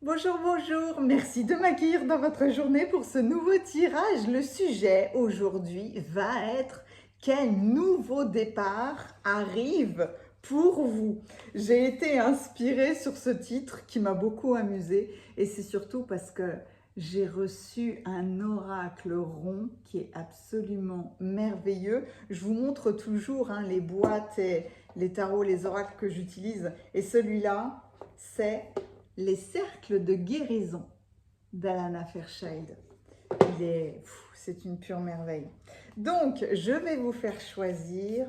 Bonjour, bonjour, merci de m'accueillir dans votre journée pour ce nouveau tirage. Le sujet aujourd'hui va être quel nouveau départ arrive pour vous. J'ai été inspirée sur ce titre qui m'a beaucoup amusée et c'est surtout parce que j'ai reçu un oracle rond qui est absolument merveilleux. Je vous montre toujours les boîtes et les tarots, les oracles que j'utilise et celui-là, c'est les cercles de guérison d'Alana Fairchild. C'est une pure merveille. Donc, je vais vous faire choisir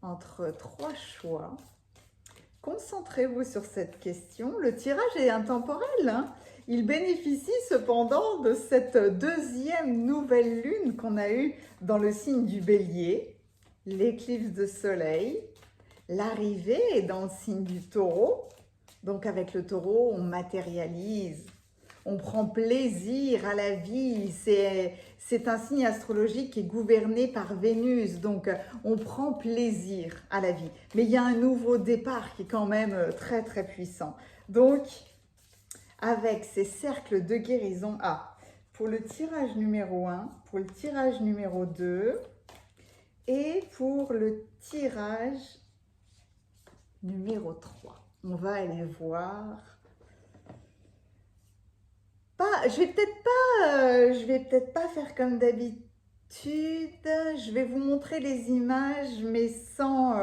entre trois choix. Concentrez-vous sur cette question. Le tirage est intemporel. Il bénéficie cependant de cette deuxième nouvelle lune qu'on a eue dans le signe du Bélier, l'éclipse de soleil. L'arrivée est dans le signe du Taureau. Donc avec le Taureau, on matérialise, on prend plaisir à la vie. C'est un signe astrologique qui est gouverné par Vénus, donc on prend plaisir à la vie. Mais il y a un nouveau départ qui est quand même très très puissant. Donc avec ces cercles de guérison, pour le tirage numéro 1, pour le tirage numéro 2 et pour le tirage numéro 3. On va aller voir. Je vais peut-être pas faire comme d'habitude. Je vais vous montrer les images, mais sans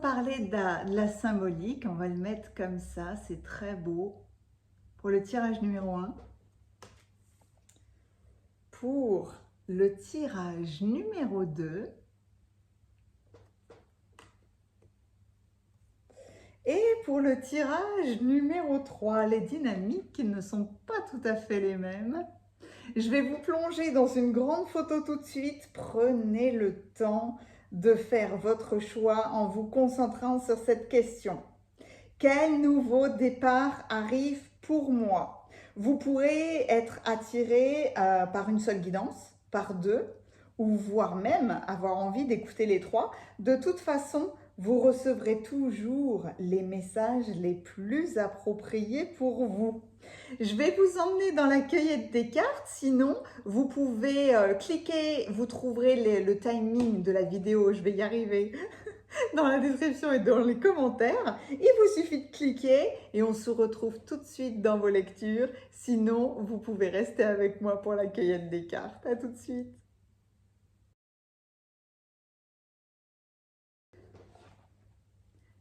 parler de la symbolique. On va le mettre comme ça, c'est très beau. Pour le tirage numéro 1. Pour le tirage numéro 2. Et pour le tirage numéro 3, les dynamiques ne sont pas tout à fait les mêmes. Je vais vous plonger dans une grande photo tout de suite. Prenez le temps de faire votre choix en vous concentrant sur cette question. Quel nouveau départ arrive pour moi? Vous pourrez être attiré par une seule guidance, par deux, ou voire même avoir envie d'écouter les trois. De toute façon, vous recevrez toujours les messages les plus appropriés pour vous. Je vais vous emmener dans la cueillette des cartes, sinon vous pouvez cliquer, vous trouverez le timing de la vidéo, je vais y arriver, dans la description et dans les commentaires. Il vous suffit de cliquer et on se retrouve tout de suite dans vos lectures. Sinon, vous pouvez rester avec moi pour la cueillette des cartes. À tout de suite.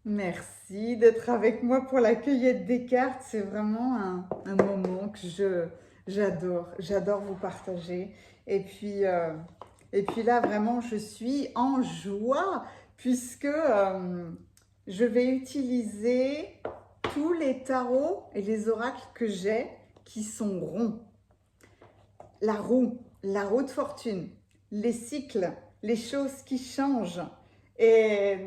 Merci d'être avec moi pour la cueillette des cartes. C'est vraiment un moment que j'adore. J'adore vous partager. Et puis là, vraiment, je suis en joie puisque je vais utiliser tous les tarots et les oracles que j'ai qui sont ronds. La roue de fortune, les cycles, les choses qui changent. Et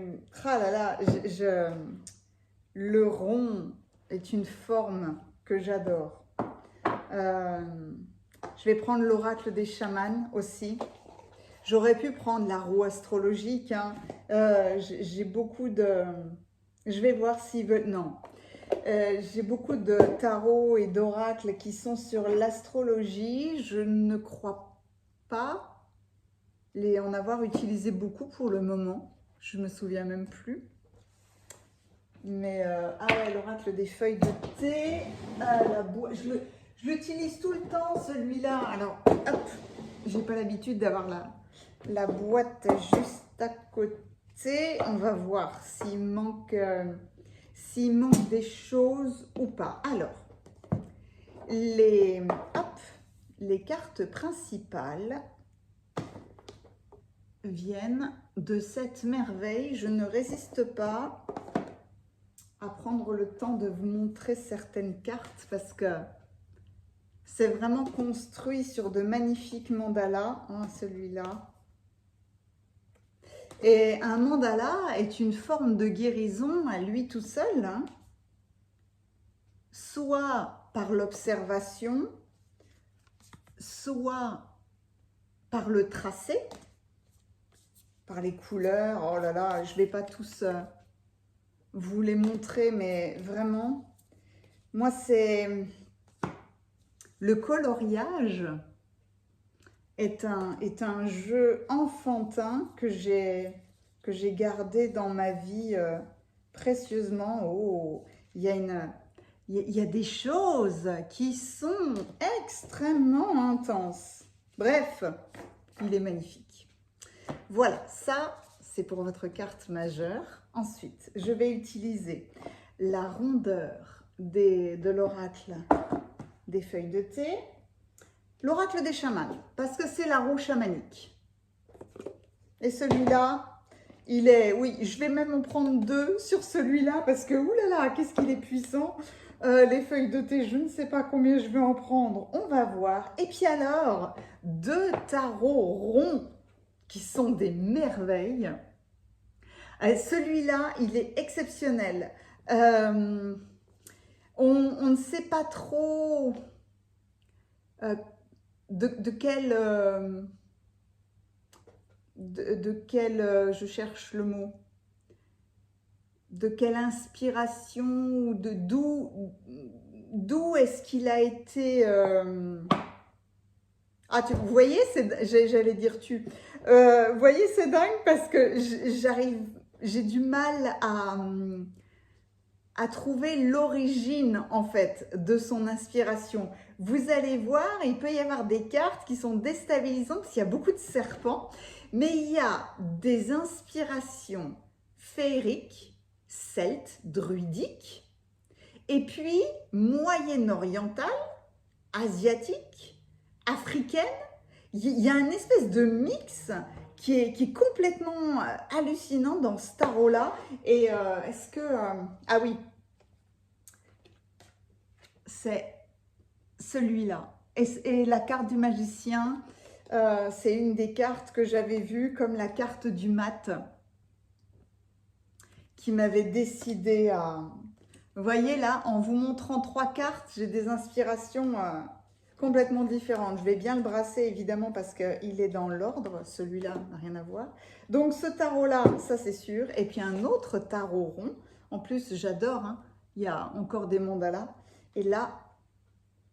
le rond est une forme que j'adore. Je vais prendre l'oracle des chamans aussi. J'aurais pu prendre la roue astrologique. J'ai beaucoup de... Je vais voir s'ils veulent... Non. J'ai beaucoup de tarots et d'oracles qui sont sur l'astrologie. Je ne crois pas en avoir utilisé beaucoup pour le moment. Je me souviens même plus. Mais ouais, l'oracle des feuilles de thé, la boîte, je l'utilise tout le temps celui-là. Alors, hop, j'ai pas l'habitude d'avoir la boîte juste à côté. On va voir s'il manque des choses ou pas. Alors, les cartes principales viennent de cette merveille. Je ne résiste pas à prendre le temps de vous montrer certaines cartes parce que c'est vraiment construit sur de magnifiques mandalas, celui-là. Et un mandala est une forme de guérison à lui tout seul, soit par l'observation, soit par le tracé, par les couleurs. Oh là là, je ne vais pas tous vous les montrer, mais vraiment, moi, c'est le coloriage est un jeu enfantin que j'ai gardé dans ma vie précieusement. Oh, il y a des choses qui sont extrêmement intenses. Bref, il est magnifique. Voilà, ça, c'est pour votre carte majeure. Ensuite, je vais utiliser la rondeur de l'oracle des feuilles de thé, l'oracle des chamans, parce que c'est la roue chamanique. Et celui-là, il est... Oui, je vais même en prendre 2 sur celui-là, parce que, oulala, qu'est-ce qu'il est puissant. Les feuilles de thé, je ne sais pas combien je vais en prendre, on va voir. Et puis alors, 2 tarots ronds, qui sont des merveilles. Celui-là, il est exceptionnel. On ne sait pas trop de quel, je cherche le mot, de quelle inspiration ou de d'où est-ce qu'il a été... Ah, vous voyez, j'allais dire vous voyez, c'est dingue parce que j'ai du mal à trouver l'origine, en fait, de son inspiration. Vous allez voir, il peut y avoir des cartes qui sont déstabilisantes parce qu'il y a beaucoup de serpents, mais il y a des inspirations féeriques, celtes, druidiques, et puis moyen-orientales, asiatiques, africaines. Il y a une espèce de mix qui est complètement hallucinant dans ce tarot-là. Et est-ce que... ah oui, c'est celui-là. Et la carte du magicien, c'est une des cartes que j'avais vues comme la carte du mat, qui m'avait décidé à... Vous voyez là, en vous montrant 3 cartes, j'ai des inspirations complètement différentes. Je vais bien le brasser évidemment parce qu'il est dans l'ordre. Celui-là n'a rien à voir. Donc ce tarot-là, ça c'est sûr. Et puis un autre tarot rond. En plus, j'adore. Hein. Il y a encore des mandalas. Et là,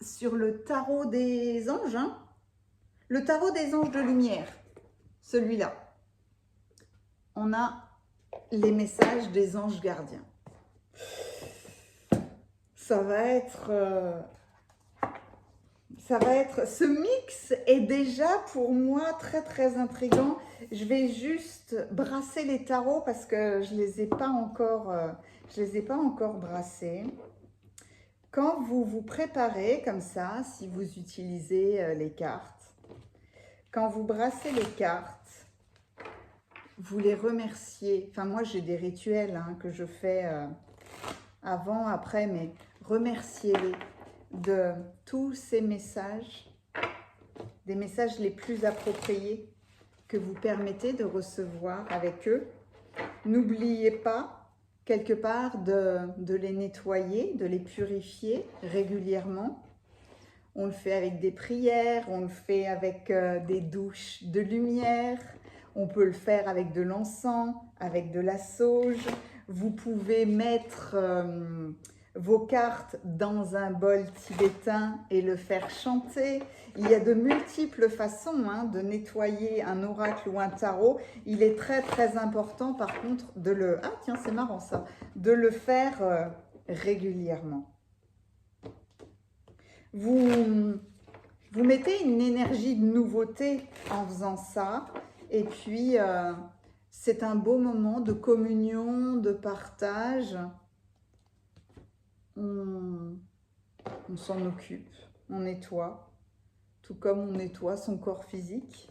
sur le tarot des anges, hein, le tarot des anges de lumière, celui-là, on a les messages des anges gardiens. Ça va être, ce mix est déjà pour moi très très intriguant. Je vais juste brasser les tarots parce que je les ai pas encore brassés. Quand vous vous préparez comme ça, si vous utilisez les cartes, quand vous brassez les cartes, vous les remerciez. Enfin moi j'ai des rituels hein, que je fais avant, après, mais remerciez-les de tous ces messages, des messages les plus appropriés que vous permettez de recevoir avec eux. N'oubliez pas, quelque part, de les nettoyer, de les purifier régulièrement. On le fait avec des prières, on le fait avec des douches de lumière, on peut le faire avec de l'encens, avec de la sauge. Vous pouvez mettre vos cartes dans un bol tibétain et le faire chanter. Il y a de multiples façons hein, de nettoyer un oracle ou un tarot. Il est très très important par contre de le... Ah tiens, c'est marrant ça, de le faire régulièrement. Vous mettez une énergie de nouveauté en faisant ça. Et puis, c'est un beau moment de communion, de partage. On s'en occupe, on nettoie, tout comme on nettoie son corps physique.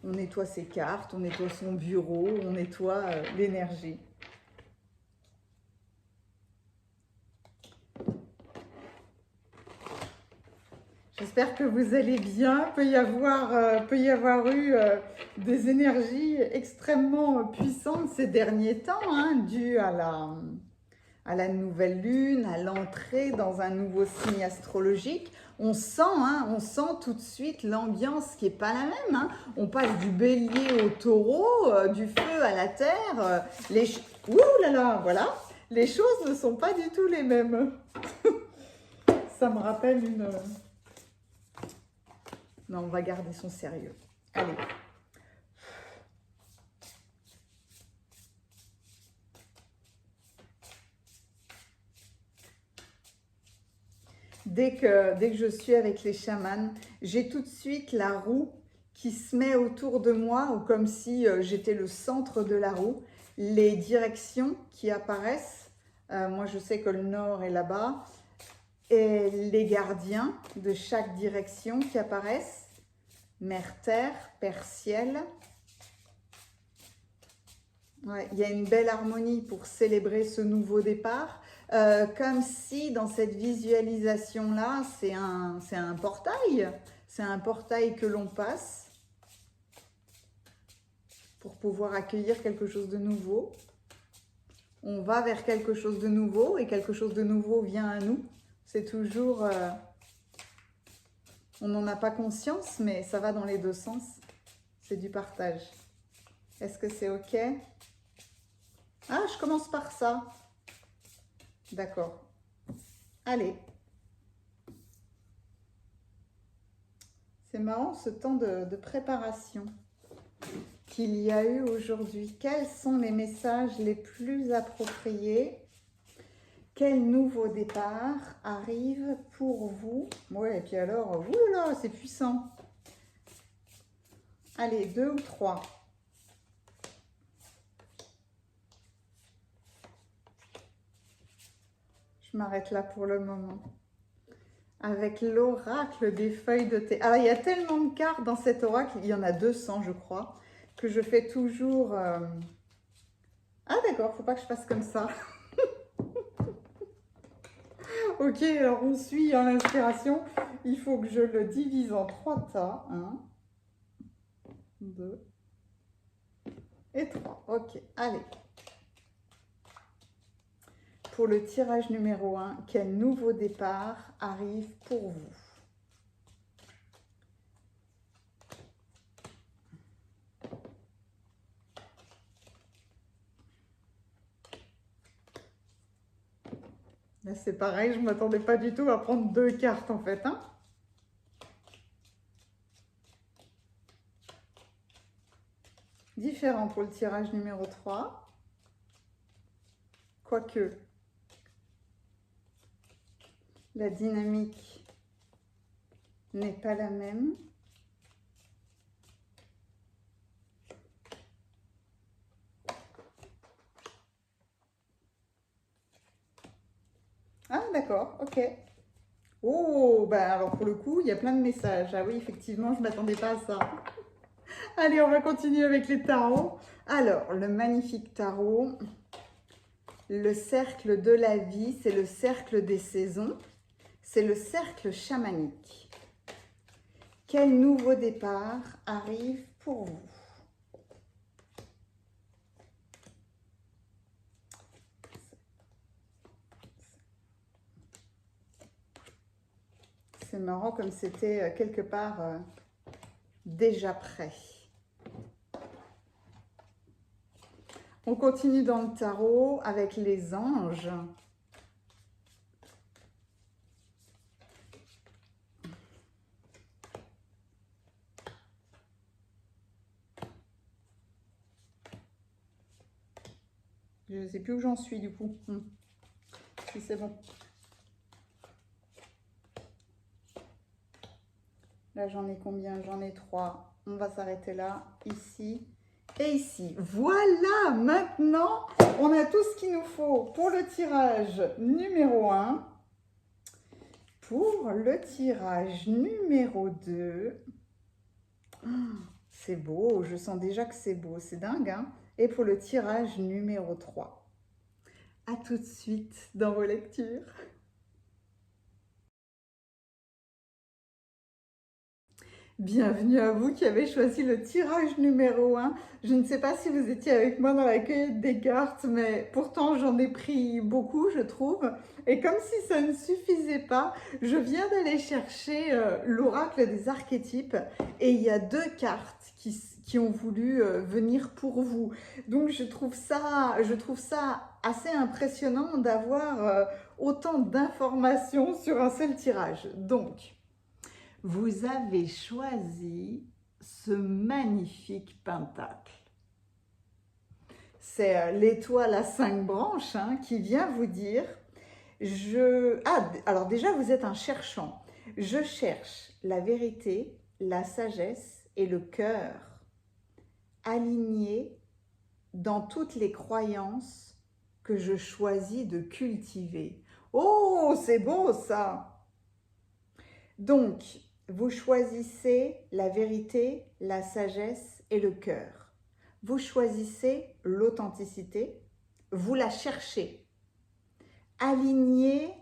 On nettoie ses cartes, on nettoie son bureau, on nettoie l'énergie. J'espère que vous allez bien. Peut y avoir eu des énergies extrêmement puissantes ces derniers temps, hein, dues à à la nouvelle lune, à l'entrée dans un nouveau signe astrologique. On sent tout de suite l'ambiance qui n'est pas la même. Hein. On passe du bélier au taureau, du feu à la terre. Ouh là là, voilà. Les choses ne sont pas du tout les mêmes. Ça me rappelle une... Non, on va garder son sérieux. Allez. Dès que je suis avec les chamans, j'ai tout de suite la roue qui se met autour de moi, ou comme si j'étais le centre de la roue. Les directions qui apparaissent, moi je sais que le nord est là-bas, et les gardiens de chaque direction qui apparaissent, mer, terre, père, ciel. Ouais, il y a une belle harmonie pour célébrer ce nouveau départ. Comme si dans cette visualisation-là, c'est un portail. C'est un portail que l'on passe pour pouvoir accueillir quelque chose de nouveau. On va vers quelque chose de nouveau et quelque chose de nouveau vient à nous. C'est toujours... on n'en a pas conscience, mais ça va dans les deux sens. C'est du partage. Est-ce que c'est OK? Ah, je commence par ça. D'accord. Allez. C'est marrant ce temps de préparation qu'il y a eu aujourd'hui. Quels sont les messages les plus appropriés? Quel nouveau départ arrive pour vous? Ouais, et puis alors, oula, c'est puissant. Allez, 2 ou 3. Je m'arrête là pour le moment. Avec l'oracle des feuilles de thé. Alors, il y a tellement de cartes dans cet oracle, il y en a 200, je crois, que je fais toujours... Ah, d'accord, faut pas que je fasse comme ça. Ok, alors on suit l'inspiration. Il faut que je le divise en 3 tas. 1, 2 et 3. Ok, allez. Pour le tirage numéro 1, quel nouveau départ arrive pour vous? Là, c'est pareil, je ne m'attendais pas du tout à prendre 2 cartes en fait. Hein. Différent pour le tirage numéro 3. Quoique, la dynamique n'est pas la même. Ah, d'accord, ok. Oh, bah alors pour le coup, il y a plein de messages. Ah oui, effectivement, je ne m'attendais pas à ça. Allez, on va continuer avec les tarots. Alors, le magnifique tarot, le cercle de la vie, c'est le cercle des saisons, c'est le cercle chamanique. Quel nouveau départ arrive pour vous? C'est marrant comme c'était quelque part déjà prêt. On continue dans le tarot avec les anges. Je ne sais plus où j'en suis du coup. Si c'est bon. Là, j'en ai combien? J'en ai 3. On va s'arrêter là, ici et ici. Voilà, maintenant, on a tout ce qu'il nous faut pour le tirage numéro 1. Pour le tirage numéro 2. C'est beau, je sens déjà que c'est beau, c'est dingue. Hein? Et pour le tirage numéro 3. À tout de suite dans vos lectures. Bienvenue à vous qui avez choisi le tirage numéro 1. Je ne sais pas si vous étiez avec moi dans la cueillette des cartes, mais pourtant j'en ai pris beaucoup, je trouve. Et comme si ça ne suffisait pas, je viens d'aller chercher l'oracle des archétypes et il y a deux cartes qui ont voulu venir pour vous. Donc je trouve ça assez impressionnant d'avoir autant d'informations sur un seul tirage. Donc, vous avez choisi ce magnifique pentacle. C'est l'étoile à 5 branches qui vient vous dire, alors déjà vous êtes un cherchant. Je cherche la vérité, la sagesse et le cœur alignés dans toutes les croyances que je choisis de cultiver. Oh, c'est beau ça! Donc, vous choisissez la vérité, la sagesse et le cœur. Vous choisissez l'authenticité, vous la cherchez. Alignée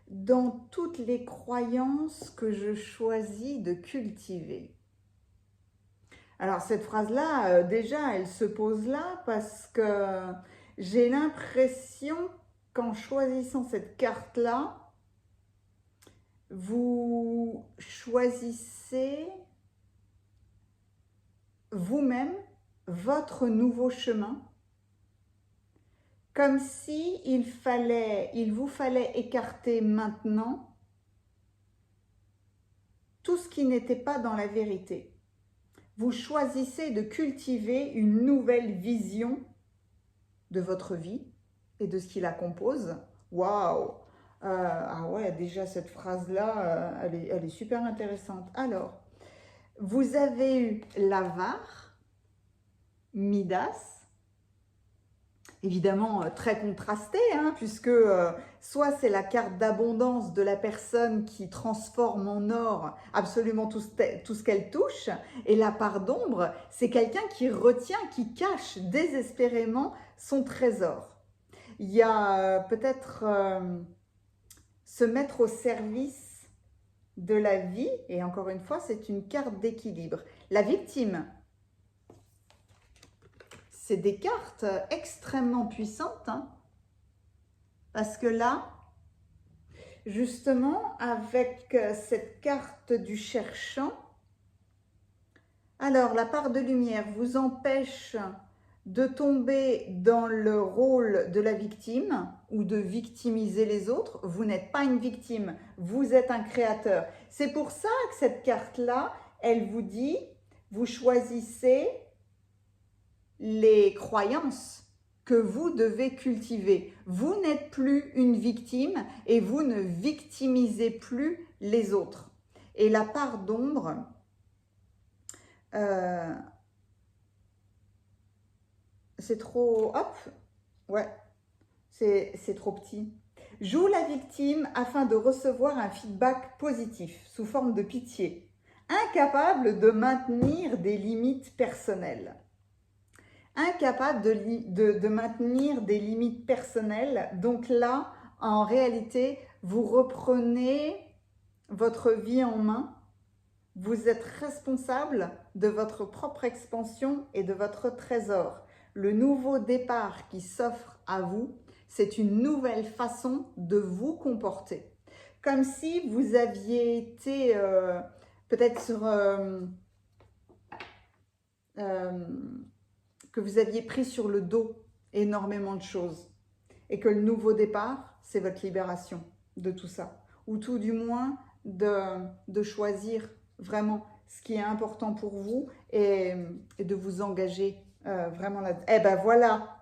dans toutes les croyances que je choisis de cultiver. Alors cette phrase-là, déjà, elle se pose là parce que j'ai l'impression qu'en choisissant cette carte-là, vous choisissez vous-même votre nouveau chemin, comme si il vous fallait écarter maintenant tout ce qui n'était pas dans la vérité. Vous choisissez de cultiver une nouvelle vision de votre vie et de ce qui la compose. Waouh! Ah ouais, déjà cette phrase-là, elle est super intéressante. Alors, vous avez eu l'Avare, Midas, évidemment très contrasté, puisque soit c'est la carte d'abondance de la personne qui transforme en or absolument tout ce qu'elle touche, et la part d'ombre, c'est quelqu'un qui retient, qui cache désespérément son trésor. Il y a peut-être se mettre au service de la vie, et encore une fois, c'est une carte d'équilibre. La victime, c'est des cartes extrêmement puissantes, parce que là, justement, avec cette carte du cherchant, alors la part de lumière vous empêche de tomber dans le rôle de la victime ou de victimiser les autres. Vous n'êtes pas une victime, vous êtes un créateur. C'est pour ça que cette carte-là, elle vous dit, vous choisissez les croyances que vous devez cultiver. Vous n'êtes plus une victime et vous ne victimisez plus les autres. Et la part d'ombre, c'est trop... Hop, ouais, c'est trop petit. Joue la victime afin de recevoir un feedback positif sous forme de pitié. Incapable de maintenir des limites personnelles. Incapable de maintenir des limites personnelles. Donc là, en réalité, vous reprenez votre vie en main. Vous êtes responsable de votre propre expansion et de votre trésor. Le nouveau départ qui s'offre à vous, c'est une nouvelle façon de vous comporter. Comme si vous aviez été peut-être sur... que vous aviez pris sur le dos énormément de choses. Et que le nouveau départ, c'est votre libération de tout ça. Ou tout du moins de choisir vraiment ce qui est important pour vous et de vous engager vraiment là. Eh ben voilà,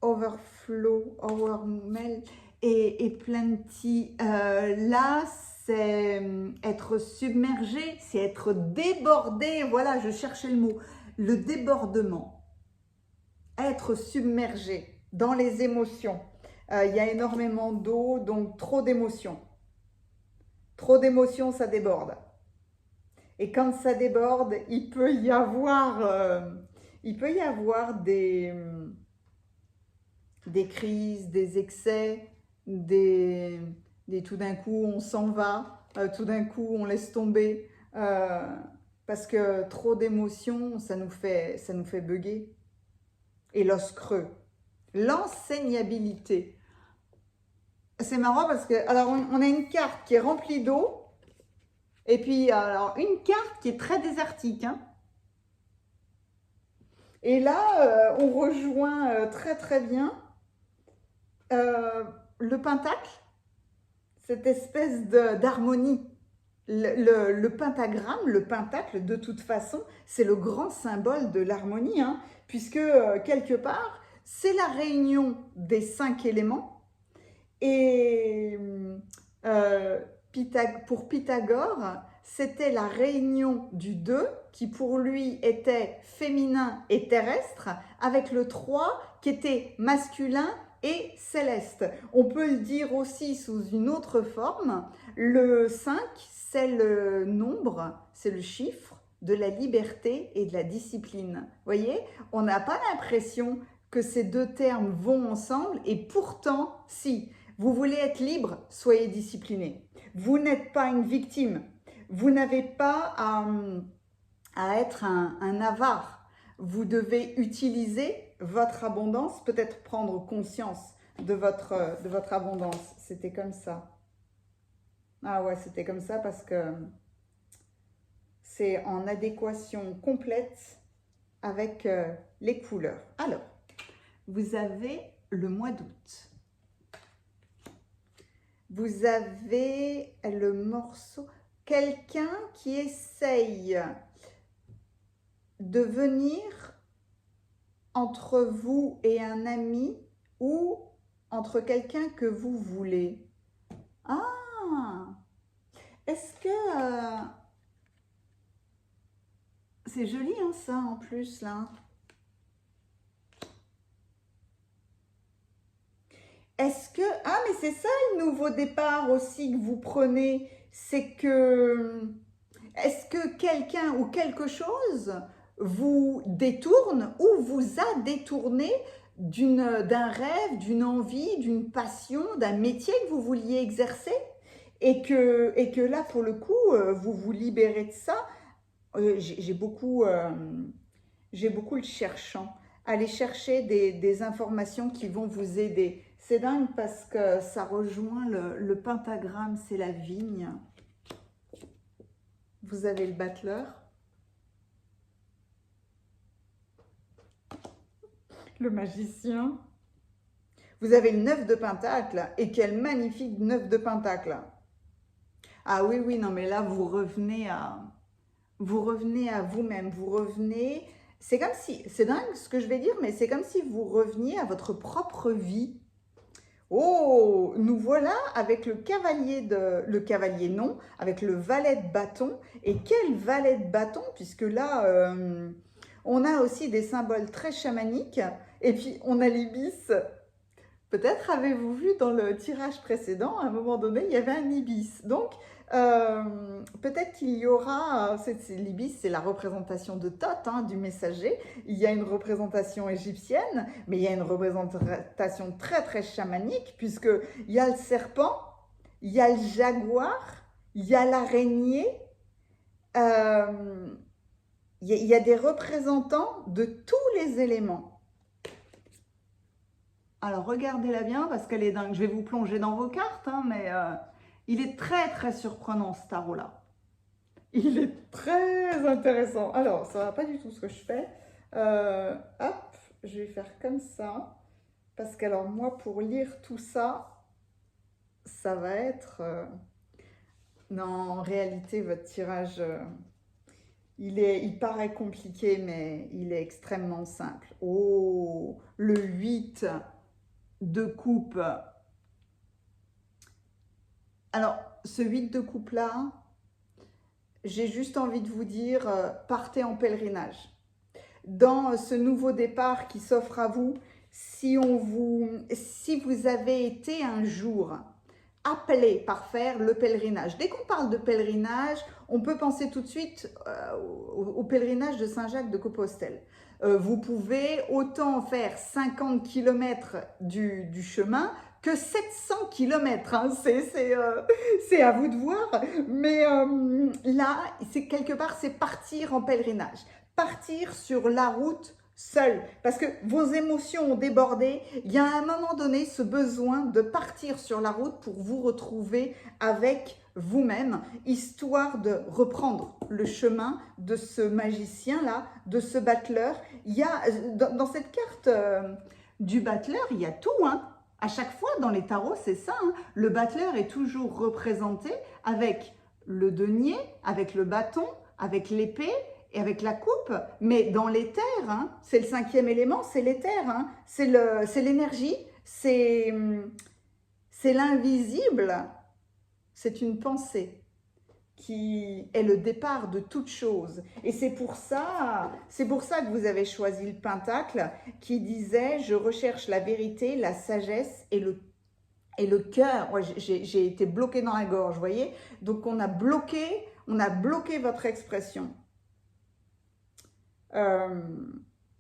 overflow, overwhelm et plenty. Là, c'est être submergé, c'est être débordé. Voilà, je cherchais le mot. Le débordement. Être submergé dans les émotions. Il y a énormément d'eau, donc trop d'émotions. Trop d'émotions, ça déborde. Et quand ça déborde, il peut y avoir des crises, des excès, des, tout d'un coup on s'en va, tout d'un coup on laisse tomber, parce que trop d'émotions, ça nous fait bugger. Et l'os creux, l'enseignabilité. C'est marrant parce que, alors on a une carte qui est remplie d'eau, et puis alors une carte qui est très désertique, hein. Et là, on rejoint très très bien le pentacle, cette espèce d'harmonie. Le pentagramme, le pentacle, de toute façon, c'est le grand symbole de l'harmonie, hein, puisque quelque part, c'est la réunion des 5 éléments. Et pour Pythagore, c'était la réunion du 2 qui pour lui était féminin et terrestre, avec le 3 qui était masculin et céleste. On peut le dire aussi sous une autre forme. Le 5, c'est le nombre, c'est le chiffre de la liberté et de la discipline. Vous voyez, on n'a pas l'impression que ces deux termes vont ensemble, et pourtant, si. Vous voulez être libre, soyez discipliné. Vous n'êtes pas une victime. Vous n'avez pas à être un avare. Vous devez utiliser votre abondance, peut-être prendre conscience de votre abondance. C'était comme ça. Ah ouais, c'était comme ça parce que c'est en adéquation complète avec les couleurs. Alors, vous avez le mois d'août. Vous avez le morceau, quelqu'un qui essaye de venir entre vous et un ami ou entre quelqu'un que vous voulez. Ah, est-ce que... c'est joli, hein, ça, en plus, là. Est-ce que... Ah, mais c'est ça le nouveau départ aussi que vous prenez. C'est que... Est-ce que quelqu'un ou quelque chose vous détourne ou vous a détourné d'un rêve, d'une envie, d'une passion, d'un métier que vous vouliez exercer et que là, pour le coup, vous vous libérez de ça? J'ai beaucoup le cherchant. Allez chercher des informations qui vont vous aider. C'est dingue parce que ça rejoint le pentagramme, c'est la vigne. Vous avez le battleur, le magicien. Vous avez le 9 de pentacle, et quel magnifique 9 de pentacle. Ah oui, oui, non, mais là, vous revenez à vous-même, vous revenez, c'est comme si, c'est dingue ce que je vais dire, mais c'est comme si vous reveniez à votre propre vie. Oh, nous voilà avec le cavalier non, avec le valet de bâton. Et quel valet de bâton, puisque là, on a aussi des symboles très chamaniques. Et puis, on a l'ibis. Peut-être avez-vous vu dans le tirage précédent, à un moment donné, il y avait un ibis. Donc, peut-être qu'il y aura, l'ibis, c'est la représentation de Thoth, hein, du messager. Il y a une représentation égyptienne, mais il y a une représentation très très chamanique, puisqu'il y a le serpent, il y a le jaguar, il y a l'araignée, il y a des représentants de tous les éléments. Alors, regardez-la bien parce qu'elle est dingue. Je vais vous plonger dans vos cartes, hein, mais il est très, très surprenant, ce tarot-là. Il est très intéressant. Alors, ça ne va pas du tout ce que je fais. Hop, je vais faire comme ça. Parce qu'alors, moi, pour lire tout ça, ça va être... Non, en réalité, votre tirage... il paraît compliqué, mais il est extrêmement simple. Oh, le 8 de coupe. Alors, ce 8 de coupe là, j'ai juste envie de vous dire, partez en pèlerinage. Dans ce nouveau départ qui s'offre à vous, si vous avez été un jour appelé par faire le pèlerinage. Dès qu'on parle de pèlerinage, on peut penser tout de suite au pèlerinage de Saint-Jacques de Compostelle. Vous pouvez autant faire 50 km du chemin que 700 km, hein. C'est à vous de voir, mais là, c'est quelque part, c'est partir en pèlerinage, partir sur la route seul, parce que vos émotions ont débordé. Il y a à un moment donné ce besoin de partir sur la route pour vous retrouver avec vous-même, histoire de reprendre le chemin de ce magicien-là, de ce battleur. Il y a, dans cette carte du battleur, il y a tout, hein. À chaque fois, dans les tarots, c'est ça, hein. Le battleur est toujours représenté avec le denier, avec le bâton, avec l'épée, et avec la coupe, mais dans l'éther, hein, c'est le 5e élément, c'est l'éther, hein, c'est l'énergie, c'est l'invisible, c'est une pensée qui est le départ de toute chose. Et c'est pour ça que vous avez choisi le pentacle qui disait « Je recherche la vérité, la sagesse et le cœur. » Ouais, j'ai été bloquée dans la gorge, vous voyez. Donc on a bloqué votre expression.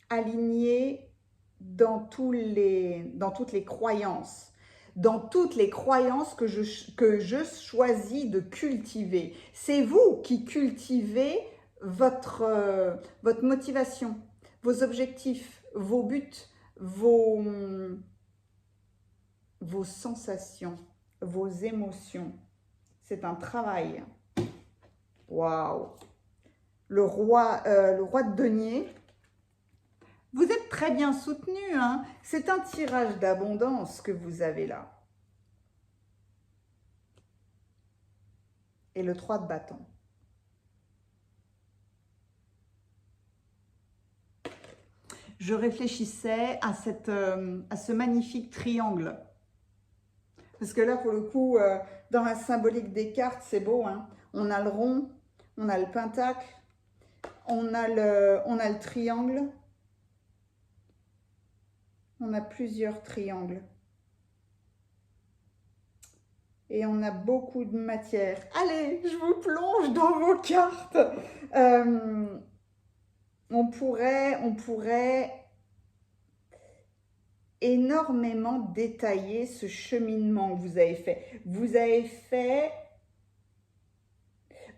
Aligné dans toutes les croyances. Dans toutes les croyances que je choisis de cultiver. C'est vous qui cultivez votre motivation, vos objectifs, vos buts, vos sensations, vos émotions. C'est un travail. Waouh! Le roi de denier. Vous êtes très bien soutenu, hein? C'est un tirage d'abondance que vous avez là. Et le 3 de bâton. Je réfléchissais à ce magnifique triangle. Parce que là, pour le coup, dans la symbolique des cartes, c'est beau, hein? On a le rond, on a le pentacle, on a le triangle. On a plusieurs triangles. Et on a beaucoup de matière. Allez, je vous plonge dans vos cartes. On pourrait énormément détailler ce cheminement que vous avez fait.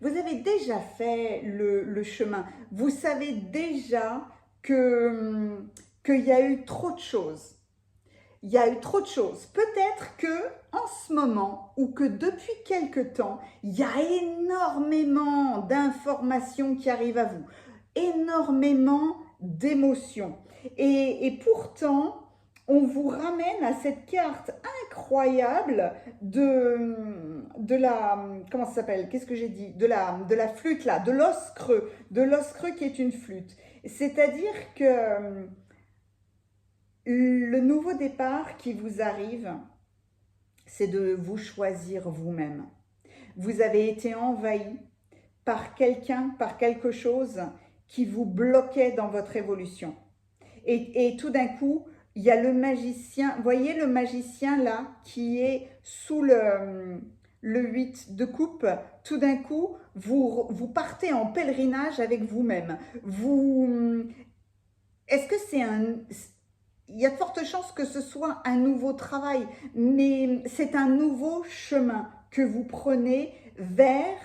Vous avez déjà fait le chemin. Vous savez déjà qu'il y a eu trop de choses. Il y a eu trop de choses. Peut-être que en ce moment ou que depuis quelque temps, il y a énormément d'informations qui arrivent à vous, énormément d'émotions. Et pourtant, on vous ramène à cette carte incroyable de la, comment ça s'appelle? Qu'est-ce que j'ai dit? De la flûte là, de l'os creux qui est une flûte. C'est-à-dire que le nouveau départ qui vous arrive, c'est de vous choisir vous-même. Vous avez été envahi par quelqu'un, par quelque chose qui vous bloquait dans votre évolution. Et tout d'un coup, il y a le magicien, voyez le magicien là, qui est sous le 8 de coupe. Tout d'un coup, vous partez en pèlerinage avec vous-même. Est-ce que c'est il y a de fortes chances que ce soit un nouveau travail, mais c'est un nouveau chemin que vous prenez vers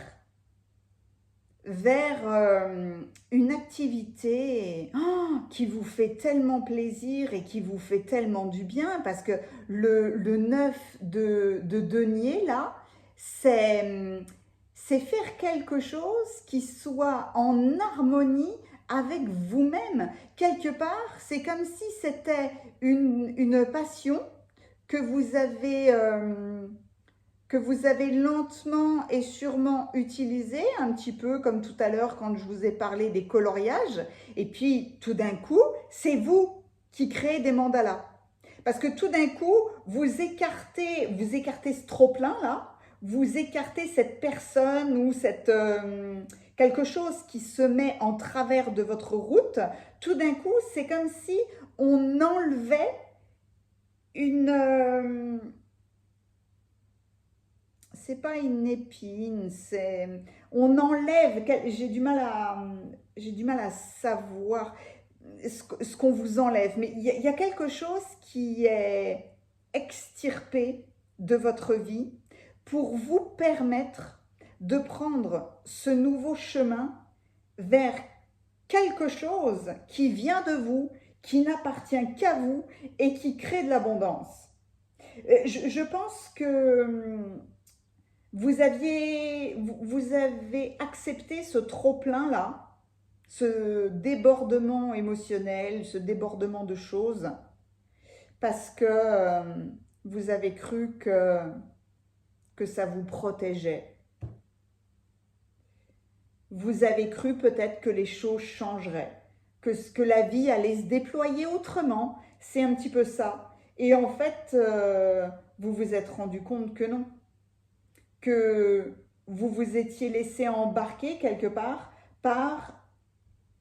une activité qui vous fait tellement plaisir et qui vous fait tellement du bien, parce que le 9 de denier, là, c'est faire quelque chose qui soit en harmonie avec vous-même. Quelque part, c'est comme si c'était une passion que vous avez lentement et sûrement utilisée, un petit peu comme tout à l'heure quand je vous ai parlé des coloriages. Et puis, tout d'un coup, c'est vous qui créez des mandalas. Parce que tout d'un coup, vous écartez ce trop-plein là, vous écartez cette personne ou quelque chose qui se met en travers de votre route. Tout d'un coup, c'est comme si on enlevait c'est pas une épine, on enlève, j'ai du mal à savoir ce qu'on vous enlève, mais il y a quelque chose qui est extirper de votre vie pour vous permettre de prendre ce nouveau chemin vers quelque chose qui vient de vous, qui n'appartient qu'à vous et qui crée de l'abondance. Je pense que vous avez accepté ce trop-plein-là, ce débordement émotionnel, ce débordement de choses, parce que vous avez cru que ça vous protégeait. Vous avez cru peut-être que les choses changeraient, que la vie allait se déployer autrement. C'est un petit peu ça. Et en fait, vous vous êtes rendu compte que non. Que vous vous étiez laissé embarquer quelque part par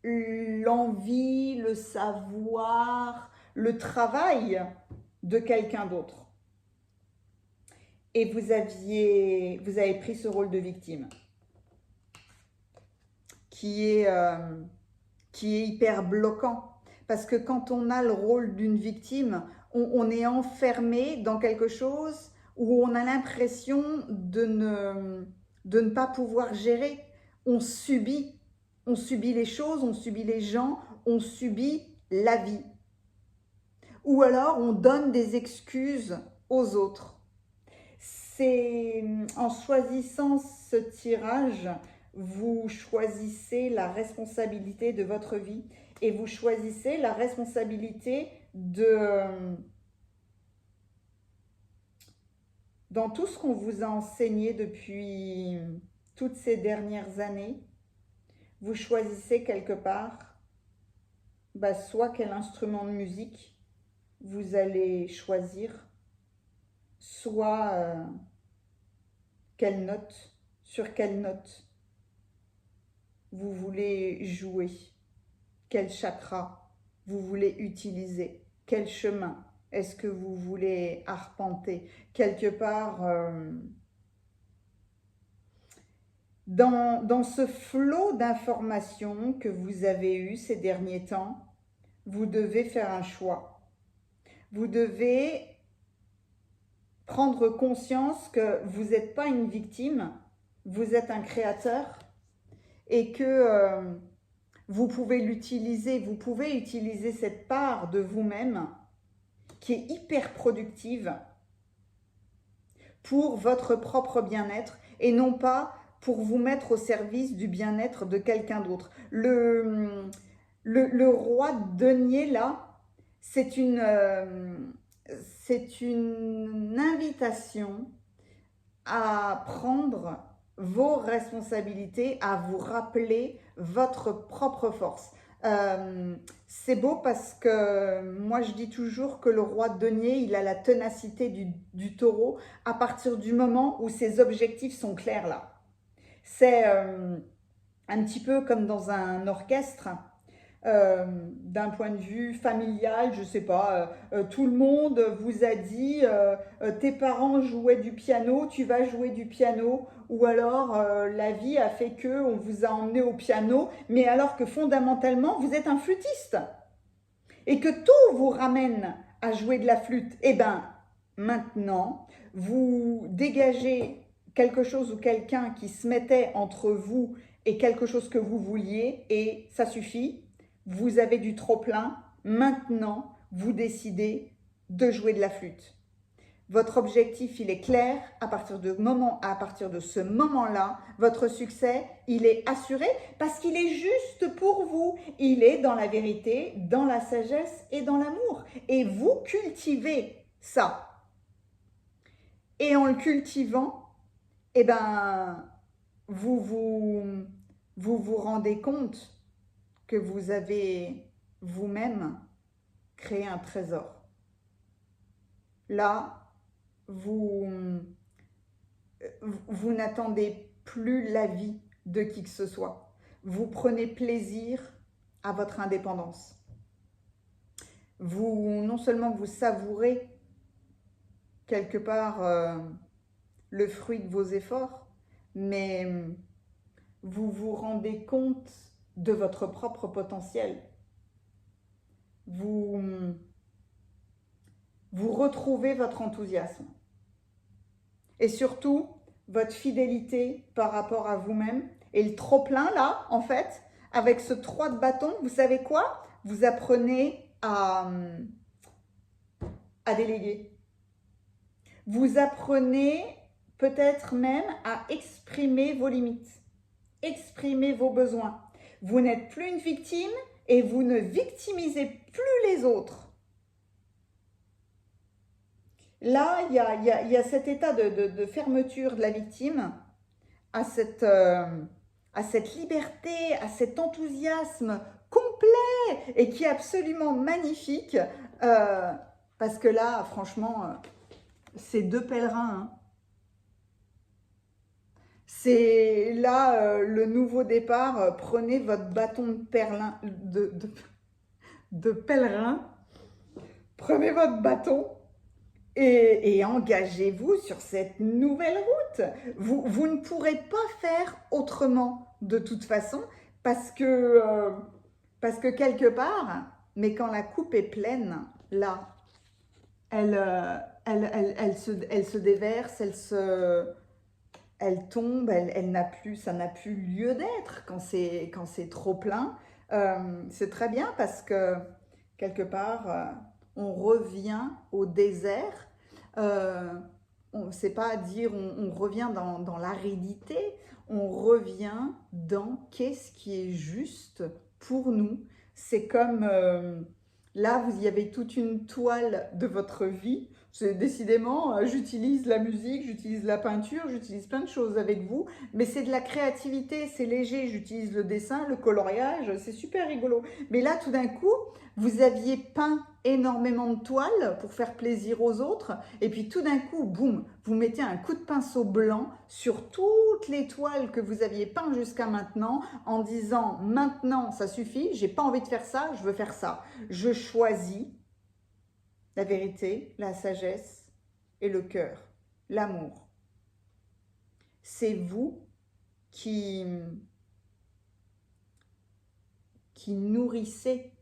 l'envie, le savoir, le travail de quelqu'un d'autre. Et vous avez pris ce rôle de victime qui est hyper bloquant. Parce que quand on a le rôle d'une victime, on est enfermé dans quelque chose où on a l'impression de ne pas pouvoir gérer. On subit les choses, on subit les gens, on subit la vie. Ou alors on donne des excuses aux autres. C'est en choisissant ce tirage, vous choisissez la responsabilité de votre vie et vous choisissez la responsabilité dans tout ce qu'on vous a enseigné depuis toutes ces dernières années. Vous choisissez quelque part soit quel instrument de musique vous allez choisir, soit quelle note, sur quelle note vous voulez jouer, quel chakra vous voulez utiliser, quel chemin est-ce que vous voulez arpenter. Quelque part, dans ce flot d'informations que vous avez eu ces derniers temps, vous devez faire un choix. Vous devez prendre conscience que vous n'êtes pas une victime, vous êtes un créateur et que vous pouvez utiliser cette part de vous-même qui est hyper productive pour votre propre bien-être et non pas pour vous mettre au service du bien-être de quelqu'un d'autre. Le roi de denier, là, c'est une invitation à prendre vos responsabilités, à vous rappeler votre propre force. C'est beau parce que moi je dis toujours que le roi de denier, il a la ténacité du taureau à partir du moment où ses objectifs sont clairs là. C'est un petit peu comme dans un orchestre. D'un point de vue familial, je sais pas, tout le monde vous a dit tes parents jouaient du piano, tu vas jouer du piano, ou alors la vie a fait que on vous a emmené au piano, mais alors que fondamentalement vous êtes un flûtiste et que tout vous ramène à jouer de la flûte. Et ben maintenant vous dégagez quelque chose ou quelqu'un qui se mettait entre vous et quelque chose que vous vouliez et ça suffit. Vous avez du trop-plein, maintenant, vous décidez de jouer de la flûte. Votre objectif, il est clair, à partir de ce moment-là, votre succès, il est assuré parce qu'il est juste pour vous. Il est dans la vérité, dans la sagesse et dans l'amour. Et vous cultivez ça. Et en le cultivant, eh ben, vous vous rendez compte que vous avez vous-même créé un trésor. Là, vous n'attendez plus l'avis de qui que ce soit. Vous prenez plaisir à votre indépendance. Non seulement vous savourez quelque part le fruit de vos efforts, mais vous vous rendez compte de votre propre potentiel. Vous vous retrouvez votre enthousiasme. Et surtout, votre fidélité par rapport à vous-même. Et le trop-plein, là, en fait, avec ce 3 de bâton, vous savez quoi? Vous apprenez à déléguer. Vous apprenez peut-être même à exprimer vos limites, exprimer vos besoins. Vous n'êtes plus une victime et vous ne victimisez plus les autres. Là, il y a cet état de fermeture de la victime à cette liberté, à cet enthousiasme complet et qui est absolument magnifique. Parce que là, franchement, c'est 2 pèlerins. Hein. C'est là le nouveau départ. Prenez votre bâton de pèlerin. Prenez votre bâton et engagez-vous sur cette nouvelle route. Vous ne pourrez pas faire autrement de toute façon parce que quelque part, mais quand la coupe est pleine, là, elle se déverse, elle tombe, ça n'a plus lieu d'être quand c'est trop plein. C'est très bien parce que quelque part, on revient au désert. C'est pas dire on revient dans l'aridité, on revient dans qu'est-ce qui est juste pour nous. C'est comme là, vous y avez toute une toile de votre vie. Décidément, j'utilise la musique, j'utilise la peinture, j'utilise plein de choses avec vous, mais c'est de la créativité, c'est léger, j'utilise le dessin, le coloriage, c'est super rigolo. Mais là, tout d'un coup, vous aviez peint énormément de toiles pour faire plaisir aux autres, et puis tout d'un coup, boum, vous mettez un coup de pinceau blanc sur toutes les toiles que vous aviez peintes jusqu'à maintenant, en disant, maintenant, ça suffit, j'ai pas envie de faire ça, je veux faire ça. Je choisis la vérité, la sagesse et le cœur, l'amour. C'est vous qui nourrissez,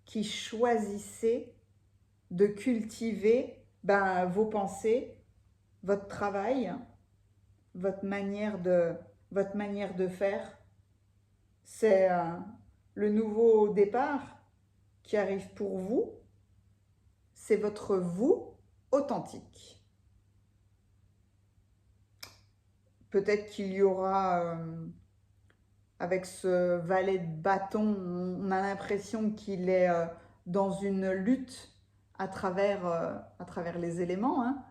qui choisissez de cultiver vos pensées, votre travail, votre manière de faire. C'est le nouveau départ qui arrive pour vous. C'est votre vous authentique. Peut-être qu'il y aura, avec ce valet de bâton, on a l'impression qu'il est dans une lutte à travers les éléments, hein.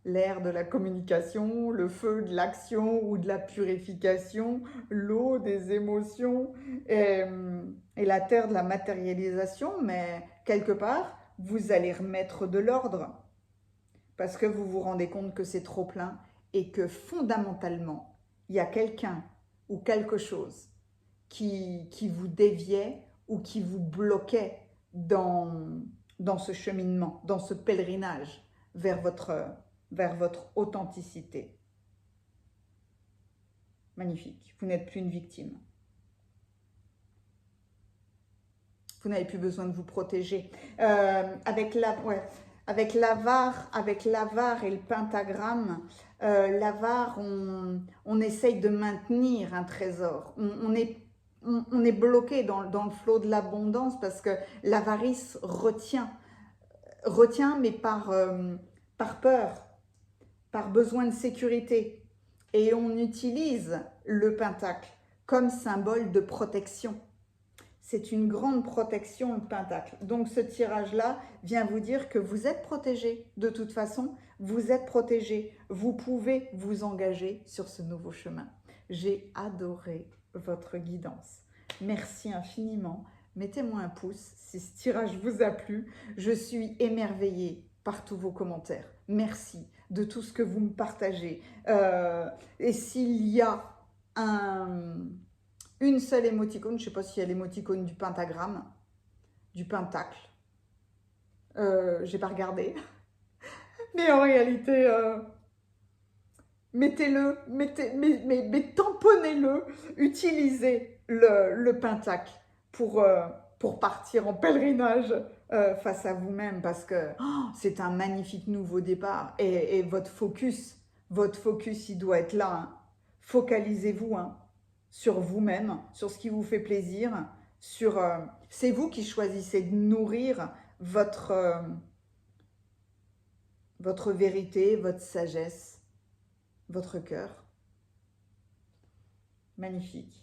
L'air de la communication, le feu de l'action ou de la purification, l'eau des émotions et la terre de la matérialisation, mais quelque part, vous allez remettre de l'ordre parce que vous vous rendez compte que c'est trop plein et que fondamentalement, il y a quelqu'un ou quelque chose qui vous déviait ou qui vous bloquait dans ce cheminement, dans ce pèlerinage vers votre authenticité. Magnifique, vous n'êtes plus une victime. Vous n'avez plus besoin de vous protéger. Avec l'avare et le pentagramme, l'avare, on essaye de maintenir un trésor. On est bloqué dans le flot de l'abondance parce que l'avarice retient, mais par peur, par besoin de sécurité. Et on utilise le pentacle comme symbole de protection. C'est une grande protection, le pentacle. Donc ce tirage-là vient vous dire que vous êtes protégé. De toute façon, vous êtes protégé. Vous pouvez vous engager sur ce nouveau chemin. J'ai adoré votre guidance. Merci infiniment. Mettez-moi un pouce si ce tirage vous a plu. Je suis émerveillée par tous vos commentaires. Merci de tout ce que vous me partagez. Et s'il y a une seule émoticône, je ne sais pas s'il y a l'émoticône du pentagramme, du pentacle. J'ai pas regardé. Mais en réalité, mettez-le, mais tamponnez-le, utilisez le pentacle pour partir en pèlerinage face à vous-même parce que c'est un magnifique nouveau départ et votre focus, il doit être là. Hein. Focalisez-vous sur vous-même, sur ce qui vous fait plaisir, c'est vous qui choisissez de nourrir votre vérité, votre sagesse, votre cœur. Magnifique.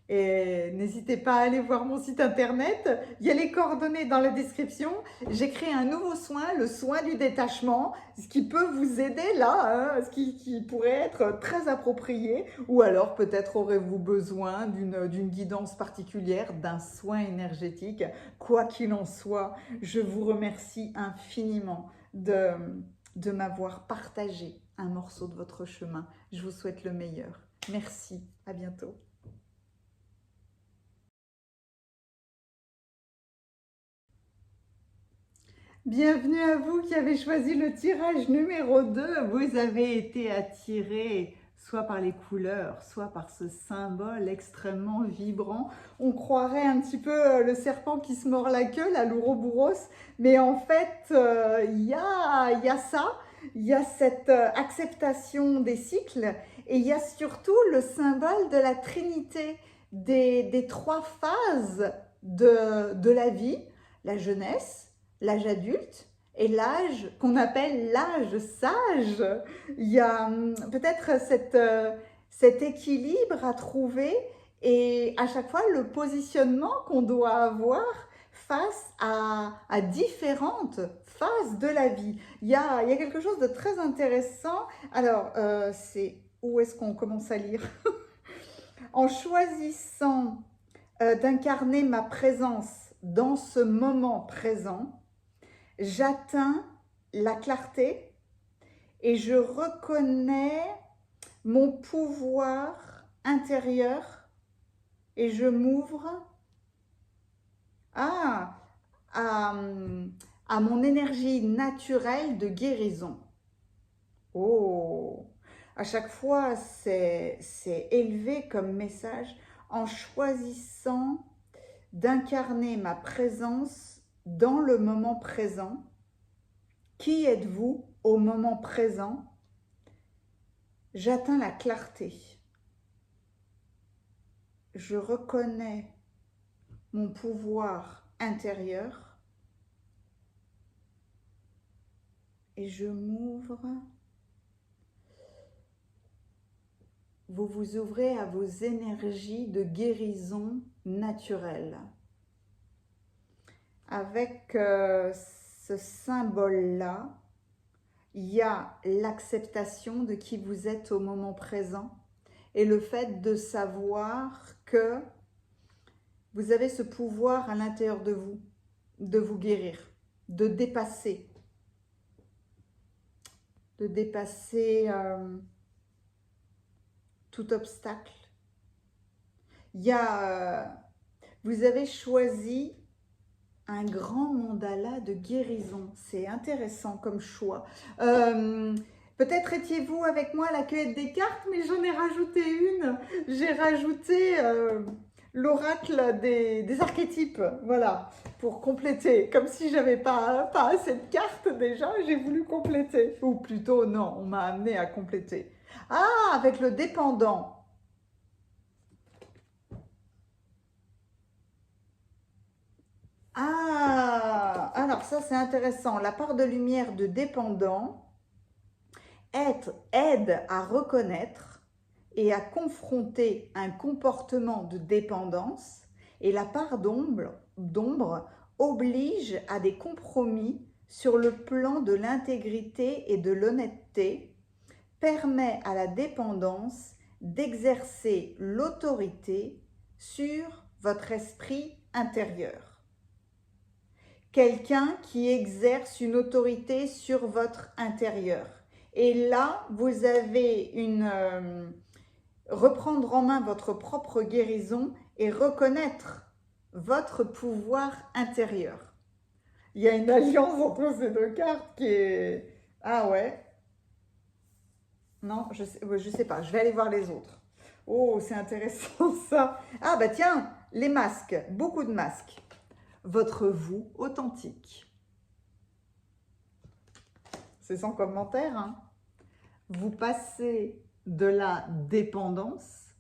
Et n'hésitez pas à aller voir mon site internet, il y a les coordonnées dans la description. J'ai créé un nouveau soin, le soin du détachement, ce qui peut vous aider là, ce qui pourrait être très approprié. Ou alors peut-être aurez-vous besoin d'une guidance particulière, d'un soin énergétique. Quoi qu'il en soit, je vous remercie infiniment de m'avoir partagé un morceau de votre chemin. Je vous souhaite le meilleur. Merci, à bientôt. Bienvenue à vous qui avez choisi le tirage numéro 2. Vous avez été attiré soit par les couleurs, soit par ce symbole extrêmement vibrant. On croirait un petit peu le serpent qui se mord la queue, la l'ouroboros, mais en fait, il y a ça, il y a cette acceptation des cycles et il y a surtout le symbole de la trinité, des trois phases de la vie, la jeunesse, l'âge adulte et l'âge qu'on appelle l'âge sage. Il y a peut-être cet équilibre à trouver et à chaque fois le positionnement qu'on doit avoir face à différentes phases de la vie. Il y a quelque chose de très intéressant. Alors, où est-ce qu'on commence à lire? En choisissant d'incarner ma présence dans ce moment présent, j'atteins la clarté et je reconnais mon pouvoir intérieur et je m'ouvre à mon énergie naturelle de guérison. Oh, à chaque fois, c'est élevé comme message en choisissant d'incarner ma présence dans le moment présent. Qui êtes-vous au moment présent? J'atteins la clarté. Je reconnais mon pouvoir intérieur et je m'ouvre. Vous vous ouvrez à vos énergies de guérison naturelle. Avec ce symbole-là, il y a l'acceptation de qui vous êtes au moment présent et le fait de savoir que vous avez ce pouvoir à l'intérieur de vous guérir, de dépasser tout obstacle. Vous avez choisi un grand mandala de guérison. C'est intéressant comme choix. Peut-être étiez-vous avec moi à la cueillette des cartes, mais j'en ai rajouté une. J'ai rajouté l'oracle des archétypes, voilà, pour compléter. Comme si j'avais pas assez de cartes déjà, j'ai voulu compléter. Ou plutôt, non, on m'a amené à compléter. Ah, avec le dépendant. Ah, alors ça c'est intéressant. La part de lumière de dépendant aide à reconnaître et à confronter un comportement de dépendance et la part d'ombre oblige à des compromis sur le plan de l'intégrité et de l'honnêteté, permet à la dépendance d'exercer l'autorité sur votre esprit intérieur. Quelqu'un qui exerce une autorité sur votre intérieur. Et là, vous avez reprendre en main votre propre guérison et reconnaître votre pouvoir intérieur. Il y a une alliance entre ces deux cartes qui est... Ah ouais. Non, je sais pas. Je vais aller voir les autres. Oh, c'est intéressant ça. Ah bah tiens, les masques. Beaucoup de masques. votre vous authentique. C'est sans commentaire, hein. Vous passez de la dépendance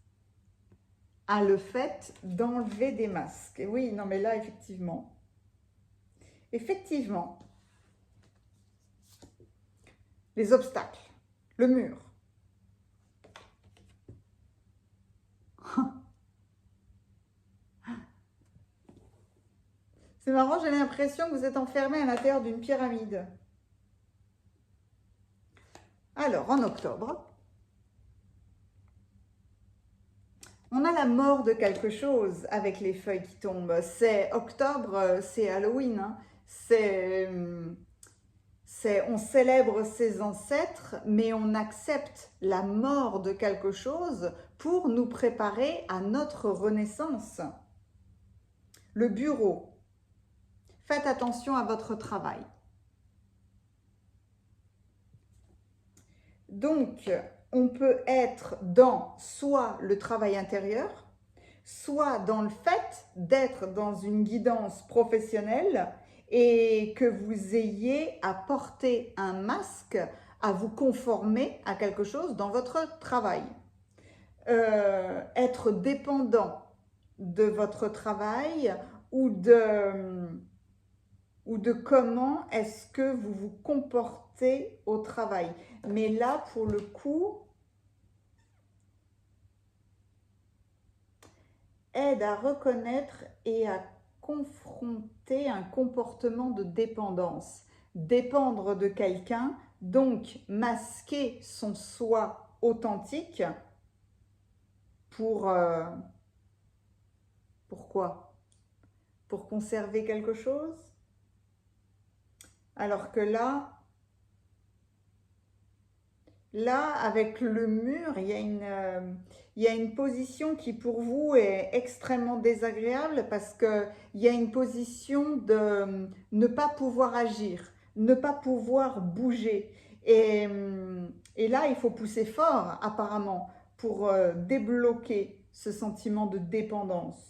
à le fait d'enlever des masques. Et oui, non mais là, effectivement, les obstacles, le mur. C'est marrant, j'ai l'impression que vous êtes enfermé à l'intérieur d'une pyramide. Alors, en octobre, on a la mort de quelque chose avec les feuilles qui tombent. C'est octobre, c'est Halloween. Hein. On célèbre ses ancêtres, mais on accepte la mort de quelque chose pour nous préparer à notre renaissance. Le bureau. Faites attention à votre travail. Donc, on peut être dans soit le travail intérieur, soit dans le fait d'être dans une guidance professionnelle et que vous ayez à porter un masque, à vous conformer à quelque chose dans votre travail. Être dépendant de votre travail ou de comment est-ce que vous vous comportez au travail. Mais là, pour le coup, aide à reconnaître et à confronter un comportement de dépendance. Dépendre de quelqu'un, donc masquer son soi authentique pourquoi? Pour conserver quelque chose? Alors que là, avec le mur, il y a une position qui pour vous est extrêmement désagréable parce qu'il y a une position de ne pas pouvoir agir, ne pas pouvoir bouger. Et là, il faut pousser fort apparemment pour débloquer ce sentiment de dépendance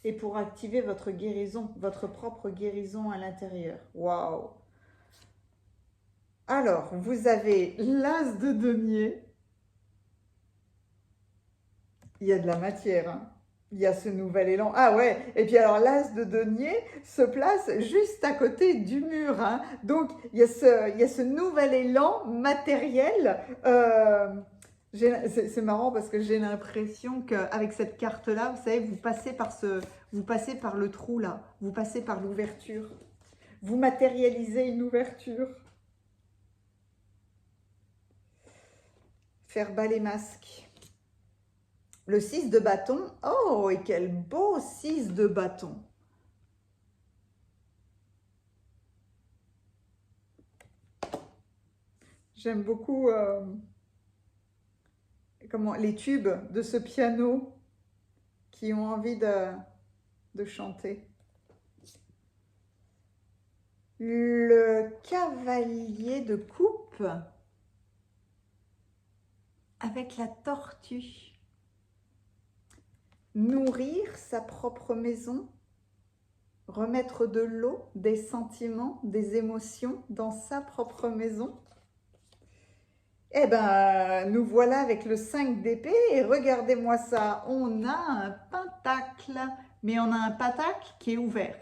et pour activer votre guérison, votre propre guérison à l'intérieur. Waouh! Alors, vous avez l'as de denier. Il y a de la matière, hein. Il y a ce nouvel élan. Ah ouais, et puis alors l'as de denier se place juste à côté du mur. Hein. Donc, il y a ce nouvel élan matériel. C'est marrant parce que j'ai l'impression qu'avec cette carte-là, vous savez, vous passez par le trou là. Vous passez par l'ouverture. Vous matérialisez une ouverture. Faire bas les masques. Le 6 de bâton. Oh, et quel beau 6 de bâton. J'aime beaucoup les tubes de ce piano qui ont envie de chanter. Le cavalier de coupe avec la tortue. Nourrir sa propre maison, remettre de l'eau, des sentiments, des émotions dans sa propre maison. Eh bien, nous voilà avec le 5 d'épée et regardez-moi ça, on a un pentacle, mais on a un pentacle qui est ouvert.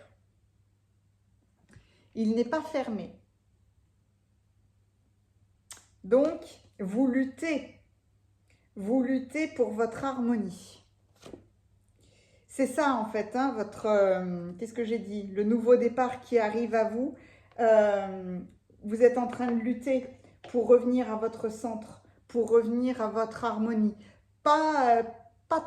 Il n'est pas fermé. Donc, vous luttez pour votre harmonie. C'est ça en fait, hein, qu'est-ce que j'ai dit? Le nouveau départ qui arrive à vous. Vous êtes en train de lutter pour revenir à votre centre, pour revenir à votre harmonie. Pas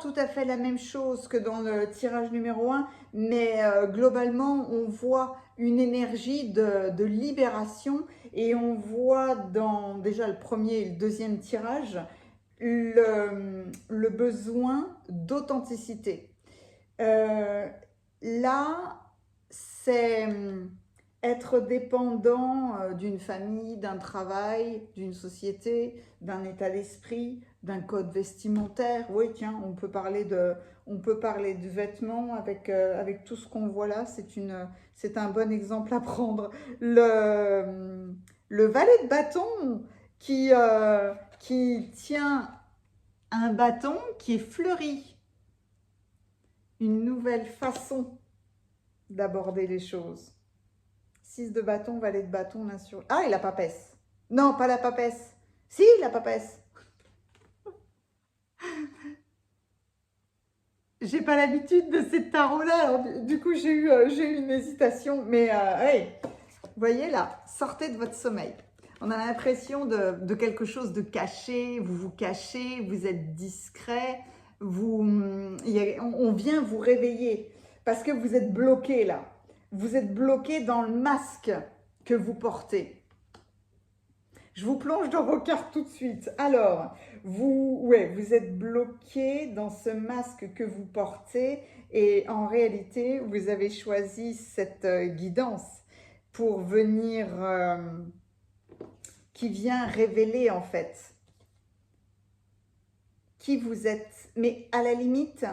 tout à fait la même chose que dans le tirage numéro 1, mais globalement, on voit une énergie de libération et on voit dans déjà le premier et le deuxième tirage le besoin d'authenticité. Là, c'est être dépendant d'une famille, d'un travail, d'une société, d'un état d'esprit, d'un code vestimentaire. Oui, tiens, on peut parler de vêtements avec tout ce qu'on voit là. C'est un bon exemple à prendre. Le valet de bâton qui tient un bâton qui est fleuri. Une nouvelle façon d'aborder les choses. 6 de bâton, valet de bâton, l'un sur... Ah, et la papesse. Non, pas la papesse. Si, la papesse. J'ai pas l'habitude de ces tarots-là, alors du coup j'ai eu une hésitation. Mais hey, vous voyez là, sortez de votre sommeil. On a l'impression de quelque chose de caché, vous vous cachez, vous êtes discret, on vient vous réveiller parce que vous êtes bloqué là. Vous êtes bloqué dans le masque que vous portez. Je vous plonge dans vos cartes tout de suite. Alors, vous êtes bloqué dans ce masque que vous portez et en réalité, vous avez choisi cette guidance pour venir, qui vient révéler en fait qui vous êtes. Mais à la limite,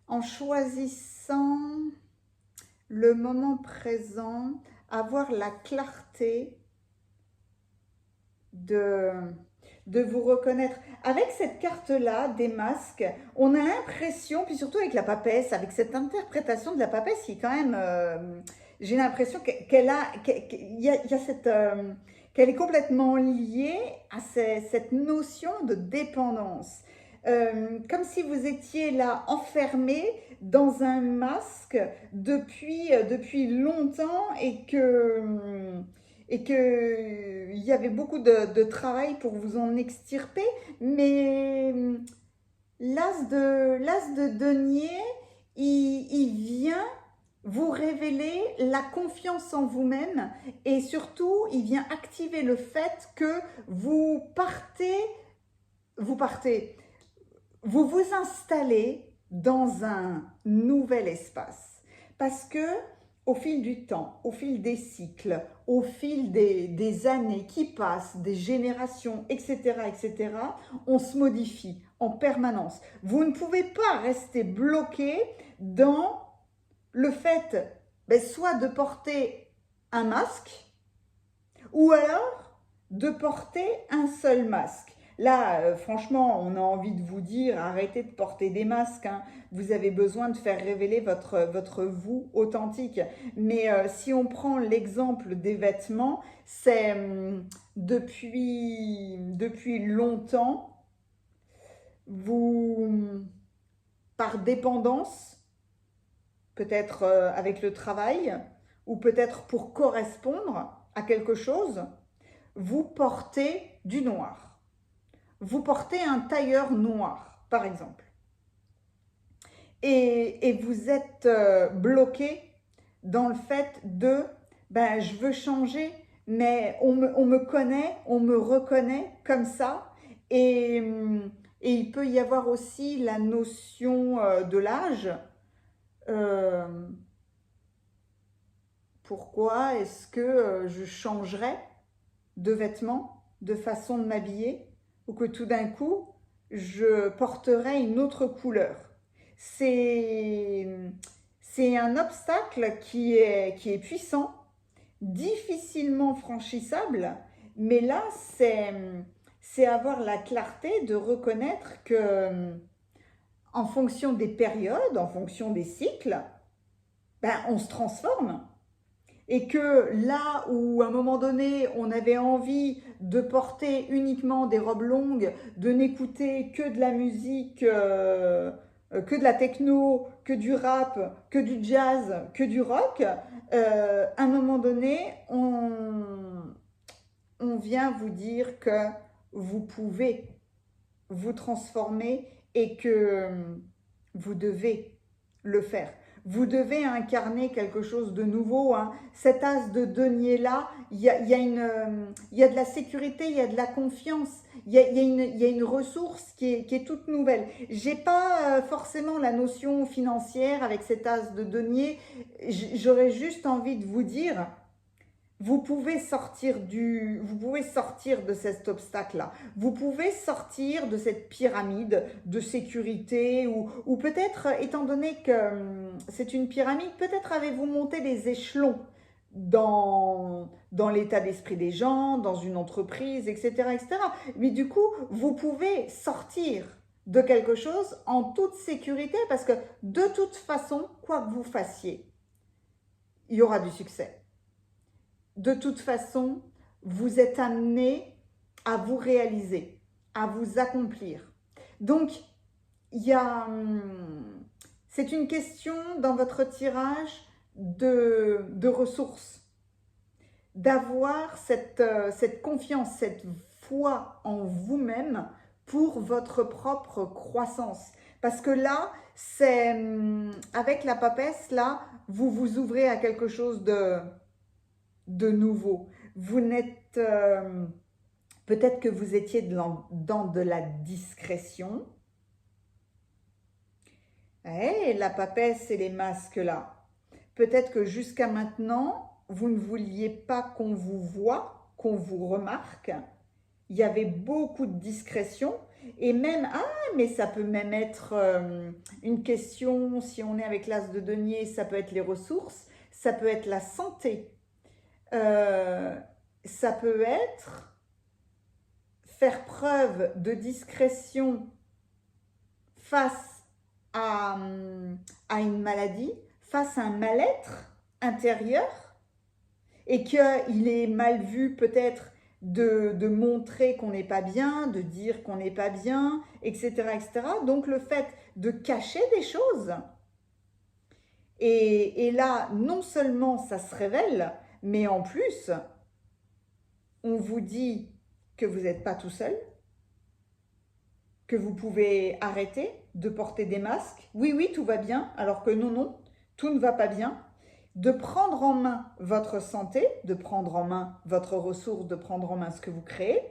en choisissant le moment présent, avoir la clarté de vous reconnaître. Avec cette carte-là, des masques, on a l'impression, puis surtout avec la papesse, avec cette interprétation de la papesse qui est quand même, j'ai l'impression qu'elle qu'elle est complètement liée à cette notion de dépendance. Comme si vous étiez là enfermé dans un masque depuis longtemps et qu'il y avait beaucoup de travail pour vous en extirper, mais l'as de denier, il vient vous révéler la confiance en vous-même et surtout, il vient activer le fait que vous vous installez dans un nouvel espace. Parce que au fil du temps, au fil des cycles, au fil des années qui passent, des générations, etc., on se modifie en permanence. Vous ne pouvez pas rester bloqué dans le fait soit de porter un masque ou alors de porter un seul masque. Là, franchement, on a envie de vous dire, arrêtez de porter des masques, hein. Vous avez besoin de faire révéler votre vous authentique. Mais si on prend l'exemple des vêtements, c'est depuis longtemps, par dépendance, peut-être avec le travail, ou peut-être pour correspondre à quelque chose, vous portez du noir. Vous portez un tailleur noir, par exemple. Et vous êtes bloqué dans le fait de je veux changer, mais on me connaît, on me reconnaît comme ça. Et il peut y avoir aussi la notion de l'âge. Pourquoi est-ce que je changerais de vêtements, de façon de m'habiller, ou que tout d'un coup, je porterai une autre couleur? C'est un obstacle qui est puissant, difficilement franchissable, mais là, c'est avoir la clarté de reconnaître que, en fonction des périodes, en fonction des cycles, on se transforme. Et que là où à un moment donné on avait envie de porter uniquement des robes longues, de n'écouter que de la musique, que de la techno, que du rap, que du jazz, que du rock, à un moment donné on vient vous dire que vous pouvez vous transformer et que vous devez le faire. Vous devez incarner quelque chose de nouveau, hein. Cet as de denier-là, il y a de la sécurité, il y a de la confiance, il y a une ressource qui est toute nouvelle. J'ai pas forcément la notion financière avec cet as de denier, j'aurais juste envie de vous dire, vous pouvez sortir de cet obstacle-là. Vous pouvez sortir de cette pyramide de sécurité ou peut-être, étant donné que c'est une pyramide, peut-être avez-vous monté des échelons dans l'état d'esprit des gens, dans une entreprise, etc., etc. Mais du coup, vous pouvez sortir de quelque chose en toute sécurité parce que de toute façon, quoi que vous fassiez, il y aura du succès. De toute façon, vous êtes amené à vous réaliser, à vous accomplir. Donc, c'est une question dans votre tirage de ressources, d'avoir cette confiance, cette foi en vous-même pour votre propre croissance. Parce que là, avec la papesse, là, vous vous ouvrez à quelque chose de nouveau. Vous n'êtes... peut-être que vous étiez dans de la discrétion. Et la papesse et les masques là. Peut-être que jusqu'à maintenant, vous ne vouliez pas qu'on vous voie, qu'on vous remarque. Il y avait beaucoup de discrétion. Et même, mais ça peut même être une question, si on est avec l'as de denier, ça peut être les ressources, ça peut être la santé. Ça peut être faire preuve de discrétion face à une maladie, face à un mal-être intérieur, et qu'il est mal vu peut-être de montrer qu'on n'est pas bien, de dire qu'on n'est pas bien, etc., etc. Donc le fait de cacher des choses, et là, non seulement ça se révèle, mais en plus, on vous dit que vous n'êtes pas tout seul, que vous pouvez arrêter de porter des masques. Oui, oui, tout va bien, alors que non, non, tout ne va pas bien. De prendre en main votre santé, de prendre en main votre ressource, de prendre en main ce que vous créez.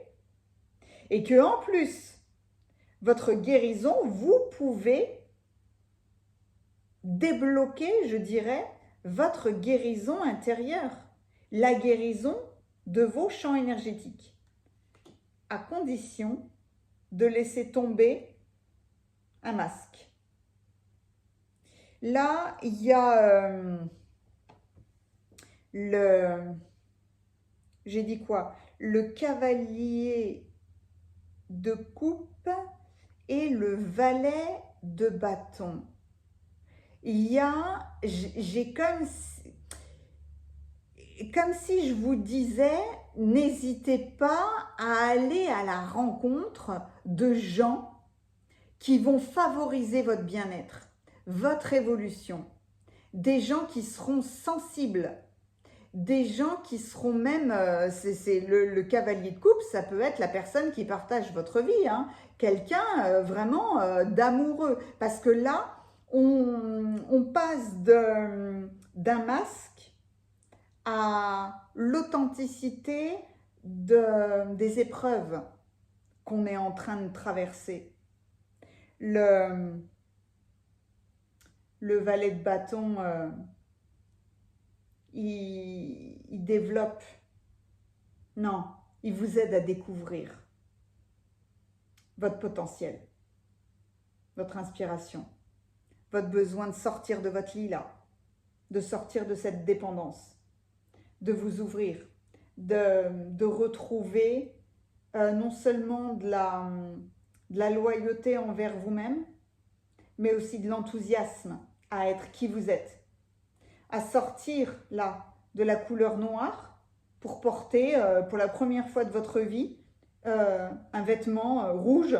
Et que en plus, votre guérison, vous pouvez débloquer, je dirais, votre guérison intérieure. La guérison de vos champs énergétiques. À condition de laisser tomber un masque. Là, il y a j'ai dit quoi? Le cavalier de coupe et le valet de bâton. J'ai comme si je vous disais, n'hésitez pas à aller à la rencontre de gens qui vont favoriser votre bien-être, votre évolution, des gens qui seront sensibles, des gens qui seront même, c'est le cavalier de coupe, ça peut être la personne qui partage votre vie, hein, quelqu'un vraiment d'amoureux, parce que là, on passe d'un masque à l'authenticité des épreuves qu'on est en train de traverser. Le valet de bâton, il développe, non, il vous aide à découvrir votre potentiel, votre inspiration, votre besoin de sortir de votre lit là, de sortir de cette dépendance, de vous ouvrir, de retrouver non seulement de la loyauté envers vous-même, mais aussi de l'enthousiasme à être qui vous êtes, à sortir là de la couleur noire pour porter pour la première fois de votre vie un vêtement rouge,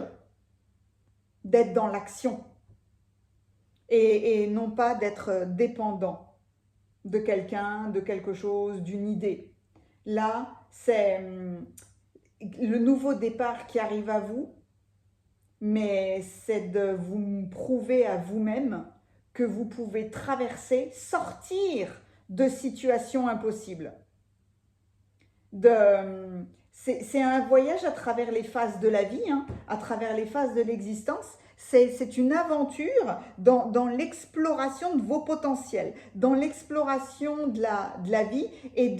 d'être dans l'action et non pas d'être dépendant de quelqu'un, de quelque chose, d'une idée. Là, c'est le nouveau départ qui arrive à vous, mais c'est de vous prouver à vous-même que vous pouvez traverser, sortir de situations impossibles. C'est un voyage à travers les phases de la vie, hein, à travers les phases de l'existence. C'est une aventure dans l'exploration de vos potentiels, dans l'exploration de la vie et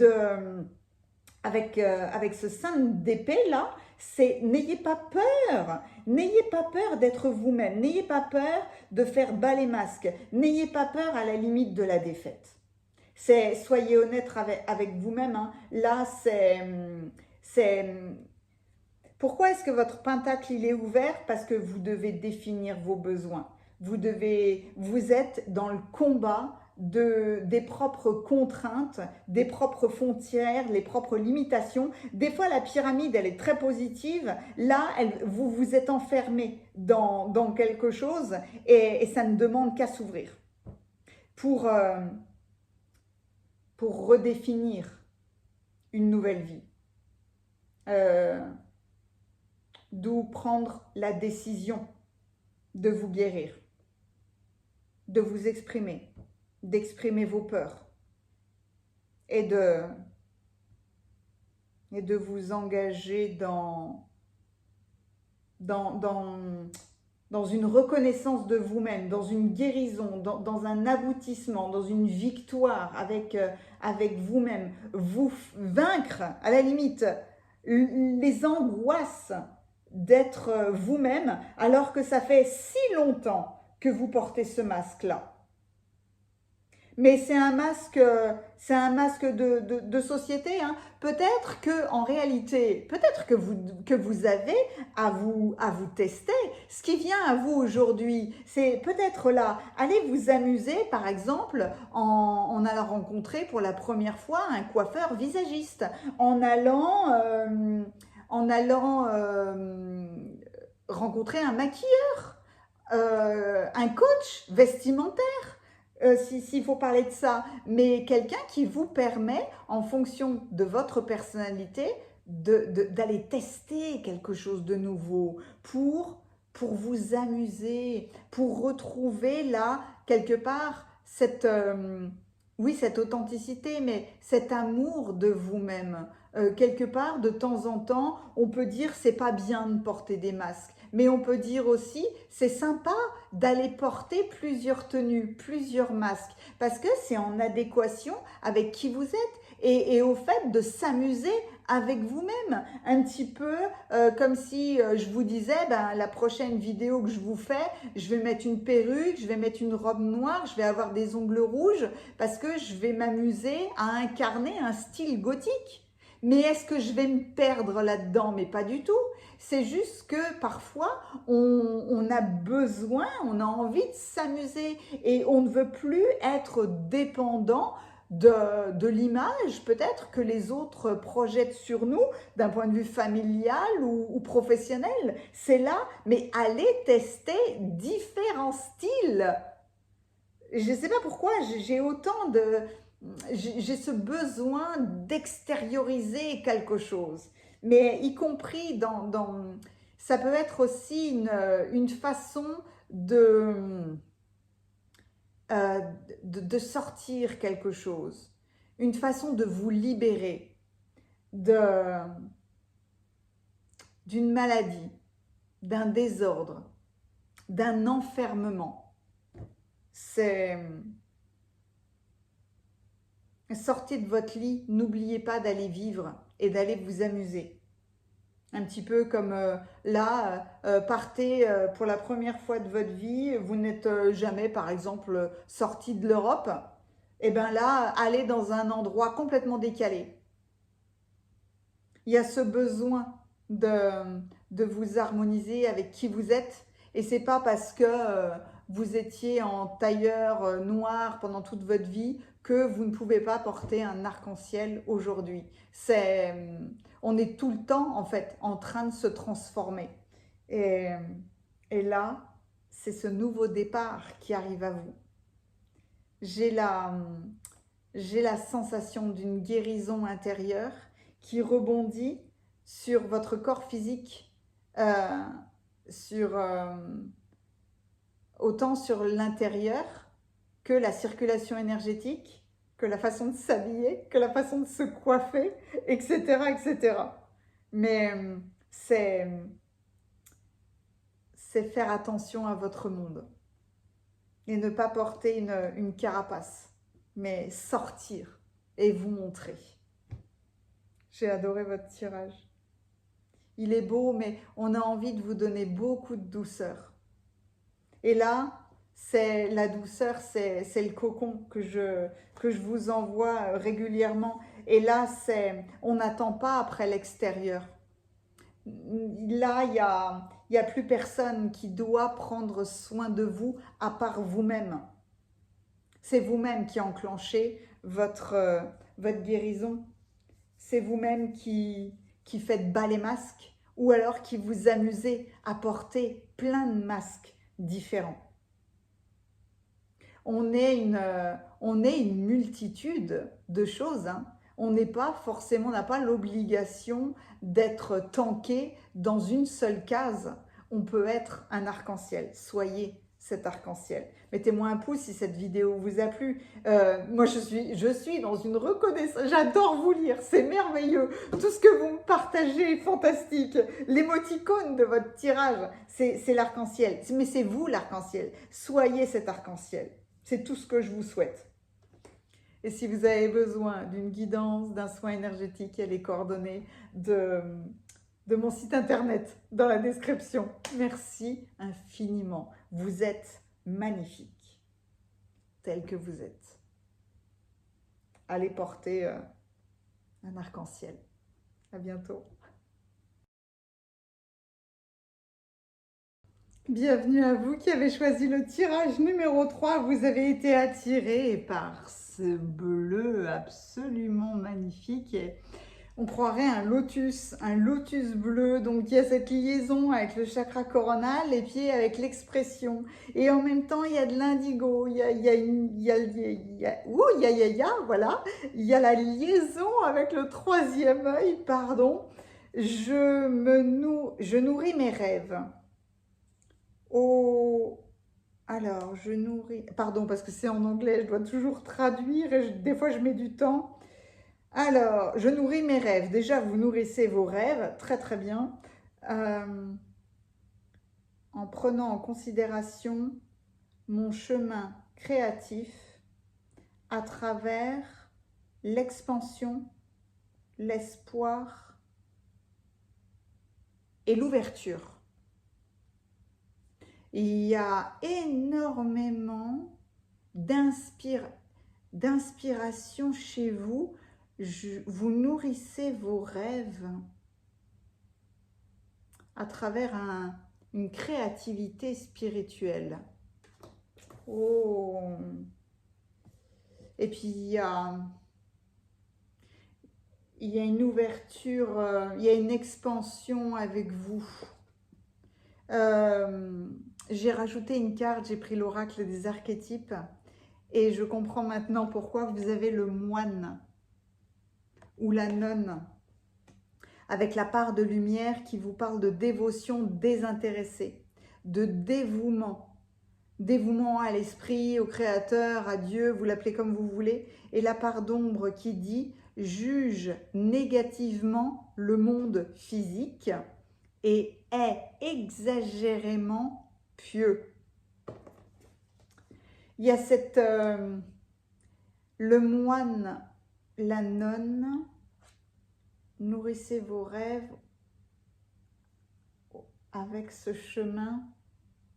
avec ce 5 d'épée là, c'est n'ayez pas peur. N'ayez pas peur d'être vous-même. N'ayez pas peur de faire bas les masques. N'ayez pas peur à la limite de la défaite. Soyez honnête avec vous-même. Hein. Là, c'est pourquoi est-ce que votre pentacle il est ouvert? Parce que vous devez définir vos besoins. Vous êtes dans le combat des propres contraintes, des propres frontières, les propres limitations. Des fois, la pyramide, elle est très positive. Là, vous vous êtes enfermé dans quelque chose et ça ne demande qu'à s'ouvrir pour redéfinir une nouvelle vie. D'où prendre la décision de vous guérir, de vous exprimer, d'exprimer vos peurs et de vous engager dans une reconnaissance de vous-même, dans une guérison, dans un aboutissement, dans une victoire avec vous-même, vous vaincre à la limite les angoisses d'être vous-même alors que ça fait si longtemps que vous portez ce masque-là. Mais c'est un masque de société. Hein. Peut-être que en réalité, peut-être que vous avez à vous tester. Ce qui vient à vous aujourd'hui, c'est peut-être là, allez vous amuser, par exemple, en allant rencontrer pour la première fois un coiffeur visagiste, en allant rencontrer un maquilleur, un coach vestimentaire. S'il faut parler de ça, mais quelqu'un qui vous permet, en fonction de votre personnalité, d'aller tester quelque chose de nouveau pour vous amuser, pour retrouver là, quelque part, cette authenticité, mais cet amour de vous-même. Quelque part, de temps en temps, on peut dire c'est pas bien de porter des masques. Mais on peut dire aussi, c'est sympa d'aller porter plusieurs tenues, plusieurs masques, parce que c'est en adéquation avec qui vous êtes et au fait de s'amuser avec vous-même. Un petit peu comme si je vous disais, la prochaine vidéo que je vous fais, je vais mettre une perruque, je vais mettre une robe noire, je vais avoir des ongles rouges, parce que je vais m'amuser à incarner un style gothique. Mais est-ce que je vais me perdre là-dedans? Mais pas du tout. C'est juste que parfois, on a besoin, on a envie de s'amuser et on ne veut plus être dépendant de l'image peut-être que les autres projettent sur nous d'un point de vue familial ou professionnel. C'est là, mais allez tester différents styles. Je ne sais pas pourquoi j'ai autant de... J'ai ce besoin d'extérioriser quelque chose, mais y compris ça peut être aussi une façon de sortir quelque chose, une façon de vous libérer d'une maladie, d'un désordre, d'un enfermement. Sortez de votre lit, n'oubliez pas d'aller vivre et d'aller vous amuser. Un petit peu comme partez pour la première fois de votre vie, vous n'êtes jamais par exemple sorti de l'Europe, et bien là, allez dans un endroit complètement décalé. Il y a ce besoin de vous harmoniser avec qui vous êtes, et c'est pas parce que vous étiez en tailleur noir pendant toute votre vie que vous ne pouvez pas porter un arc-en-ciel aujourd'hui. On est tout le temps en fait en train de se transformer. Et là, c'est ce nouveau départ qui arrive à vous. J'ai la sensation d'une guérison intérieure qui rebondit sur votre corps physique, autant sur l'intérieur que la circulation énergétique, que la façon de s'habiller, que la façon de se coiffer, etc. etc. Mais c'est faire attention à votre monde et ne pas porter une carapace, mais sortir et vous montrer. J'ai adoré votre tirage. Il est beau, mais on a envie de vous donner beaucoup de douceur. Et là, c'est la douceur, c'est le cocon que je vous envoie régulièrement. Et là, on n'attend pas après l'extérieur. Là, il y a plus personne qui doit prendre soin de vous à part vous-même. C'est vous-même qui enclenchez votre guérison. C'est vous-même qui faites bas les masques ou alors qui vous amusez à porter plein de masques différents. On est une multitude de choses. Hein. On n'est pas forcément, on n'a pas l'obligation d'être tanké dans une seule case. On peut être un arc-en-ciel. Soyez cet arc-en-ciel. Mettez-moi un pouce si cette vidéo vous a plu. Moi, je suis dans une reconnaissance. J'adore vous lire, c'est merveilleux. Tout ce que vous me partagez est fantastique. L'émoticône de votre tirage, c'est l'arc-en-ciel. Mais c'est vous l'arc-en-ciel. Soyez cet arc-en-ciel. C'est tout ce que je vous souhaite. Et si vous avez besoin d'une guidance, d'un soin énergétique, il y a les coordonnées de mon site internet dans la description. Merci infiniment. Vous êtes magnifique, tel que vous êtes. Allez porter un arc-en-ciel. À bientôt. Bienvenue à vous qui avez choisi le tirage numéro 3. Vous avez été attiré par ce bleu absolument magnifique. Et on croirait un lotus bleu. Donc il y a cette liaison avec le chakra coronal et puis avec l'expression. Et en même temps, il y a de l'indigo. Il voilà. Il y a la liaison avec le troisième œil, pardon. Je nourris mes rêves. Alors, je nourris... Pardon, parce que c'est en anglais, je dois toujours traduire et des fois je mets du temps. Alors, je nourris mes rêves. Déjà, vous nourrissez vos rêves, très très bien, en prenant en considération mon chemin créatif à travers l'expansion, l'espoir et l'ouverture. Il y a énormément d'inspiration chez vous. Vous nourrissez vos rêves à travers une créativité spirituelle. Oh. Et puis il y a une ouverture, il y a une expansion avec vous. J'ai rajouté une carte, j'ai pris l'oracle des archétypes et je comprends maintenant pourquoi vous avez le moine ou la nonne avec la part de lumière qui vous parle de dévotion désintéressée, de dévouement à l'esprit, au créateur, à Dieu, vous l'appelez comme vous voulez, et la part d'ombre qui dit juge négativement le monde physique et est exagérément pieux. Il y a le moine, la nonne, nourrissez vos rêves avec ce chemin,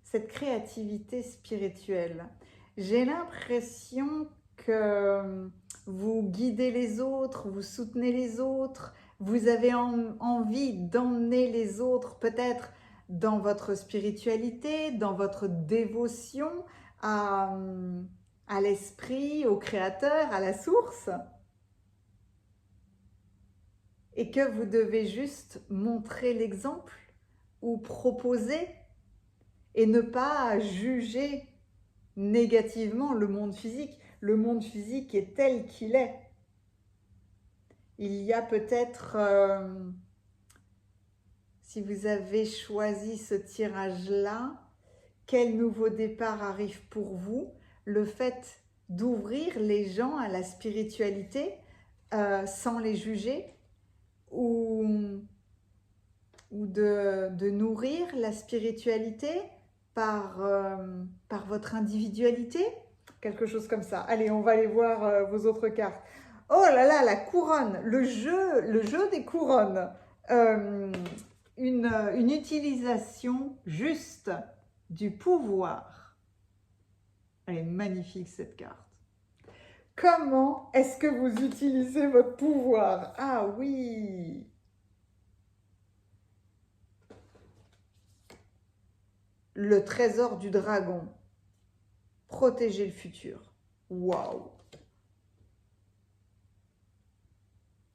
cette créativité spirituelle. J'ai l'impression que vous guidez les autres, vous soutenez les autres, vous avez envie d'emmener les autres peut-être dans votre spiritualité, dans votre dévotion à l'esprit, au créateur, à la source. Et que vous devez juste montrer l'exemple ou proposer et ne pas juger négativement le monde physique. Le monde physique est tel qu'il est. Il y a peut-être, si vous avez choisi ce tirage-là, quel nouveau départ arrive pour vous? Le fait d'ouvrir les gens à la spiritualité sans les juger ou de nourrir la spiritualité par votre individualité, quelque chose comme ça. Allez, on va aller voir vos autres cartes. Oh là là, la couronne, le jeu des couronnes. Une utilisation juste du pouvoir. Elle est magnifique cette carte. Comment est-ce que vous utilisez votre pouvoir? Ah oui! Le trésor du dragon. Protéger le futur. Waouh!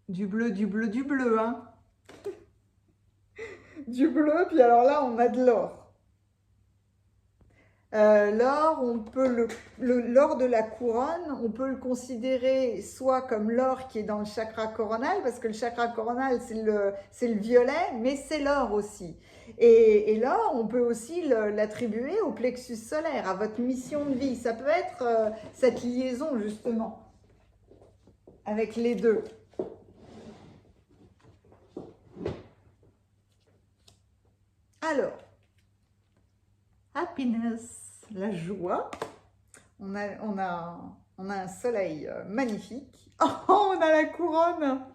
Du bleu, du bleu, du bleu, hein? Du bleu, puis alors là, on a de l'or. L'or, on peut l'or de la couronne, on peut le considérer soit comme l'or qui est dans le chakra coronal, parce que le chakra coronal, c'est le violet, mais c'est l'or aussi. Et l'or, on peut aussi l'attribuer au plexus solaire, à votre mission de vie. Ça peut être cette liaison, justement, avec les deux. Alors, happiness, la joie. On a un soleil magnifique. Oh, on a la couronne.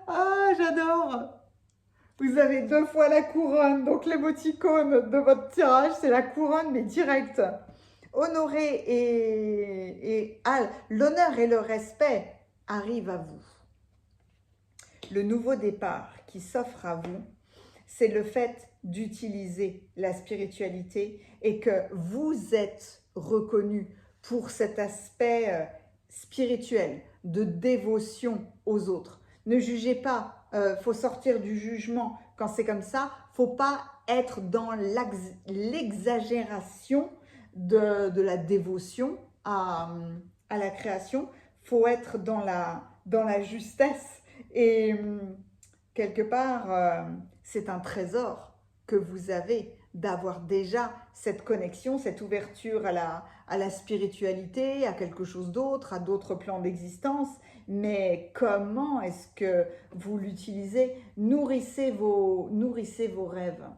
Ah, j'adore. Vous avez 2 fois la couronne. Donc, l'émoticône de votre tirage, c'est la couronne, mais directe. Honorer et l'honneur et le respect arrivent à vous. Le nouveau départ qui s'offre à vous, c'est le fait d'utiliser la spiritualité et que vous êtes reconnu pour cet aspect spirituel, de dévotion aux autres. Ne jugez pas, faut sortir du jugement quand c'est comme ça, faut pas être dans l'exagération de la dévotion à la création, faut être dans la justesse et quelque part, c'est un trésor que vous avez d'avoir déjà cette connexion, cette ouverture à la spiritualité, à quelque chose d'autre, à d'autres plans d'existence. Mais comment est-ce que vous l'utilisez? Nourrissez vos rêves.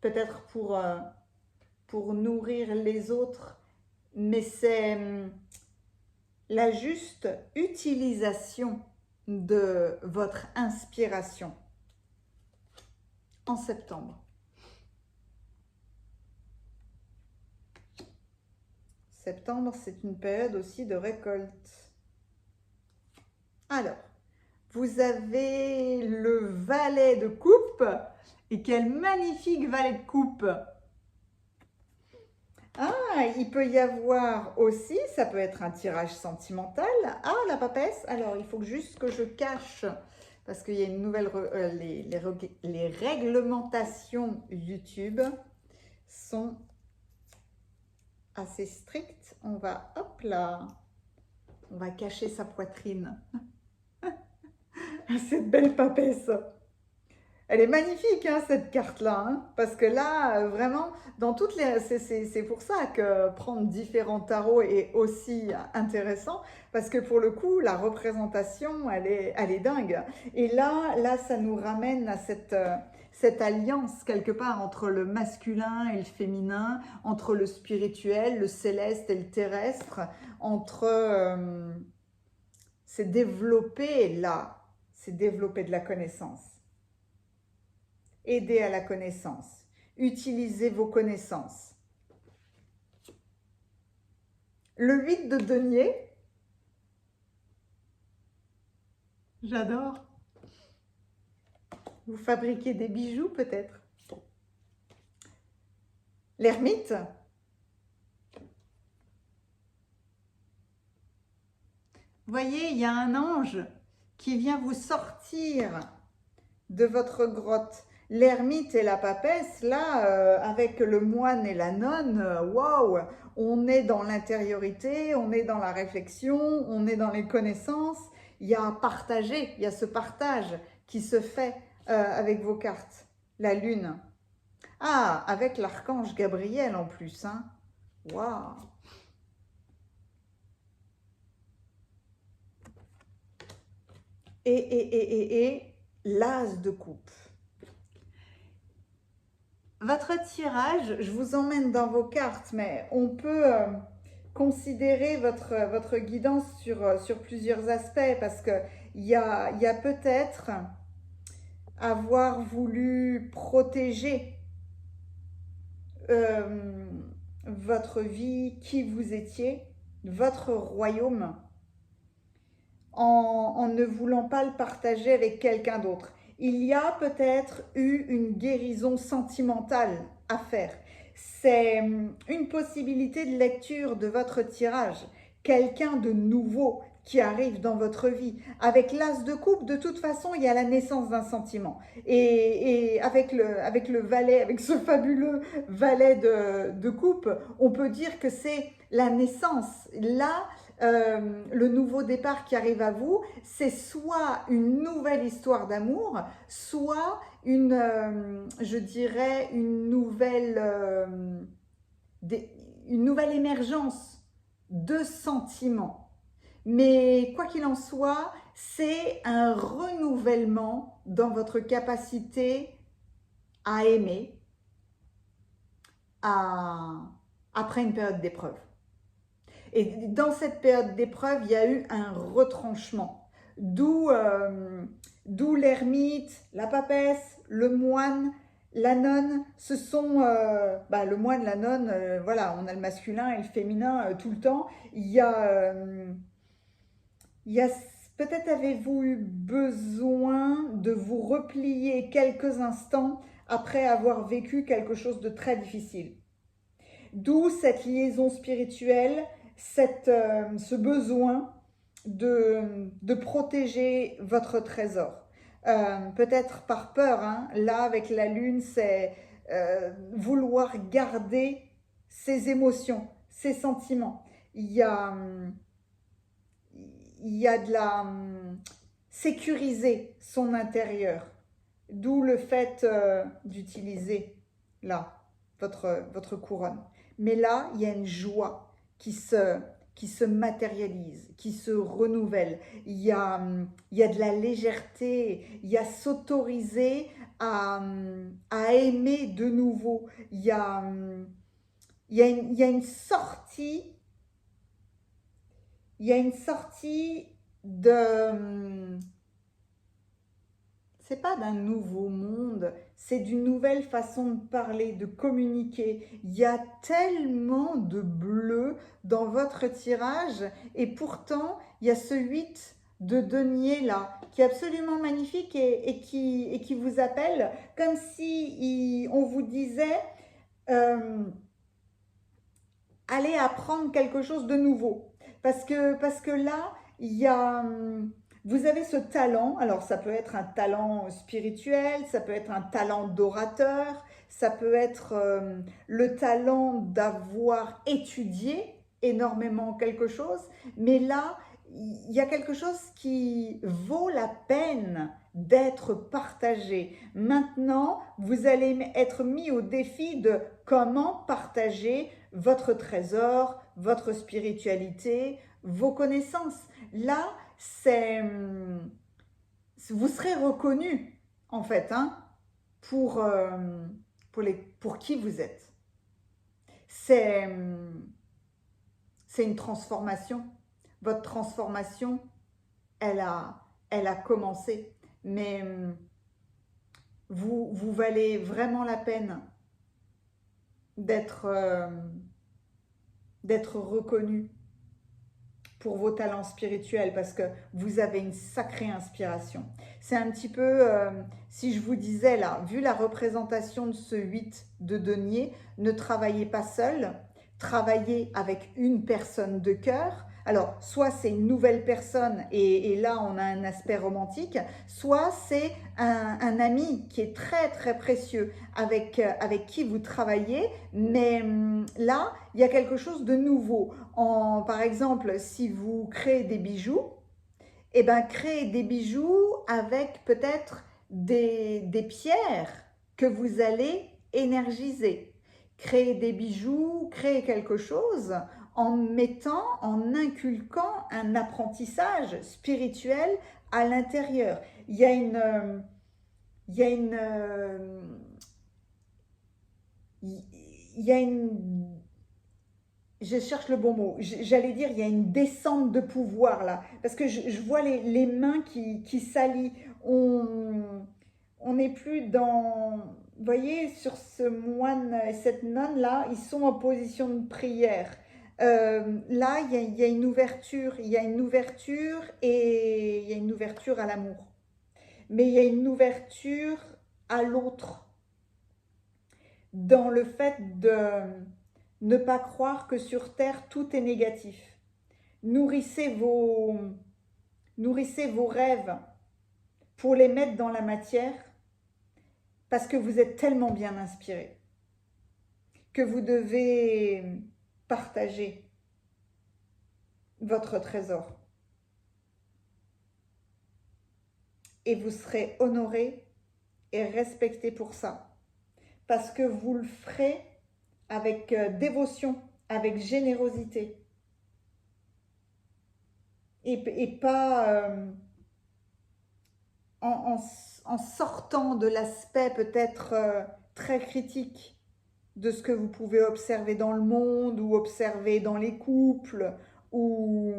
Peut-être pour nourrir les autres, mais c'est la juste utilisation de votre inspiration en septembre. Septembre, c'est une période aussi de récolte. Alors, vous avez le valet de coupe. Et quel magnifique valet de coupe! Ah, il peut y avoir aussi, ça peut être un tirage sentimental. Ah, la papesse. Alors, il faut juste que je cache, parce qu'il y a une nouvelle... les réglementations YouTube sont assez strictes. On va, hop là, on va cacher sa poitrine. Cette belle papesse. Elle est magnifique, hein, cette carte-là, hein, parce que là, vraiment, dans toutes les... C'est pour ça que prendre différents tarots est aussi intéressant, parce que pour le coup, la représentation, elle est dingue. Et là, ça nous ramène à cette alliance, quelque part, entre le masculin et le féminin, entre le spirituel, le céleste et le terrestre, entre... c'est développer là, c'est développer de la connaissance. Aider à la connaissance. Utilisez vos connaissances. Le 8 de denier. J'adore. Vous fabriquez des bijoux peut-être. L'ermite. Vous voyez, il y a un ange qui vient vous sortir de votre grotte. L'ermite et la papesse, là, avec le moine et la nonne, waouh, on est dans l'intériorité, on est dans la réflexion, on est dans les connaissances. Il y a à partager, il y a ce partage qui se fait avec vos cartes. La lune. Ah, avec l'archange Gabriel en plus, hein. Waouh. Et l'as de coupe. Votre tirage, je vous emmène dans vos cartes, mais on peut considérer votre guidance sur plusieurs aspects parce qu'il y a peut-être avoir voulu protéger votre vie, qui vous étiez, votre royaume, en ne voulant pas le partager avec quelqu'un d'autre. Il y a peut-être eu une guérison sentimentale à faire. C'est une possibilité de lecture de votre tirage. Quelqu'un de nouveau qui arrive dans votre vie. Avec l'as de coupe, de toute façon, il y a la naissance d'un sentiment. Et avec le valet, avec ce fabuleux valet de coupe, on peut dire que c'est la naissance. Là, le nouveau départ qui arrive à vous, c'est soit une nouvelle histoire d'amour, soit je dirais, une nouvelle émergence de sentiments. Mais quoi qu'il en soit, c'est un renouvellement dans votre capacité à aimer après une période d'épreuve. Et dans cette période d'épreuve, il y a eu un retranchement. D'où l'ermite, la papesse, le moine, la nonne. Ce sont le moine, la nonne, voilà, on a le masculin et le féminin tout le temps. Il y a peut-être avez-vous eu besoin de vous replier quelques instants après avoir vécu quelque chose de très difficile. D'où cette liaison spirituelle, ce besoin de protéger votre trésor. Peut-être par peur, hein. Là avec la lune, c'est vouloir garder ses émotions, ses sentiments. Il y a de la sécuriser son intérieur. D'où le fait d'utiliser là votre couronne. Mais là, il y a une joie qui se matérialise, qui se renouvelle. Il y a de la légèreté, il y a s'autoriser à aimer de nouveau. Il y a une sortie. Il y a une sortie c'est pas d'un nouveau monde, c'est d'une nouvelle façon de parler, de communiquer. Il y a tellement de bleu dans votre tirage et pourtant, il y a ce 8 de denier là, qui est absolument magnifique et qui vous appelle comme si on vous disait allez apprendre quelque chose de nouveau. Parce que là, il y a... Vous avez ce talent, alors ça peut être un talent spirituel, ça peut être un talent d'orateur, ça peut être le talent d'avoir étudié énormément quelque chose, mais là, il y a quelque chose qui vaut la peine d'être partagé. Maintenant, vous allez être mis au défi de comment partager votre trésor, votre spiritualité, vos connaissances. Là, vous serez reconnu en fait pour qui vous êtes. C'est une transformation. Votre transformation, elle a commencé. Mais vous valez vraiment la peine d'être reconnu pour vos talents spirituels parce que vous avez une sacrée inspiration. C'est un petit peu, si je vous disais là, vu la représentation de ce 8 de denier, ne travaillez pas seul, travaillez avec une personne de cœur. Alors, soit c'est une nouvelle personne et là on a un aspect romantique, soit c'est un ami qui est très très précieux avec qui vous travaillez, mais là il y a quelque chose de nouveau. Par exemple, si vous créez des bijoux, eh ben, créez des bijoux avec peut-être des pierres que vous allez énergiser. Créez des bijoux, créez quelque chose en inculquant un apprentissage spirituel à l'intérieur. Il y a une, il y a une, il y a une, je cherche le bon mot. J'allais dire, il y a une descente de pouvoir là. Parce que je vois les mains qui s'allient. On n'est plus dans... Vous voyez, sur ce moine et cette nonne là, ils sont en position de prière. Là, il y a une ouverture. Il y a une ouverture et il y a une ouverture à l'amour. Mais il y a une ouverture à l'autre. Dans le fait de ne pas croire que sur Terre, tout est négatif. Nourrissez vos rêves pour les mettre dans la matière parce que vous êtes tellement bien inspiré que vous devez partager votre trésor. Et vous serez honoré et respecté pour ça. Parce que vous le ferez avec dévotion, avec générosité. Et pas en sortant de l'aspect peut-être très critique de ce que vous pouvez observer dans le monde ou observer dans les couples ou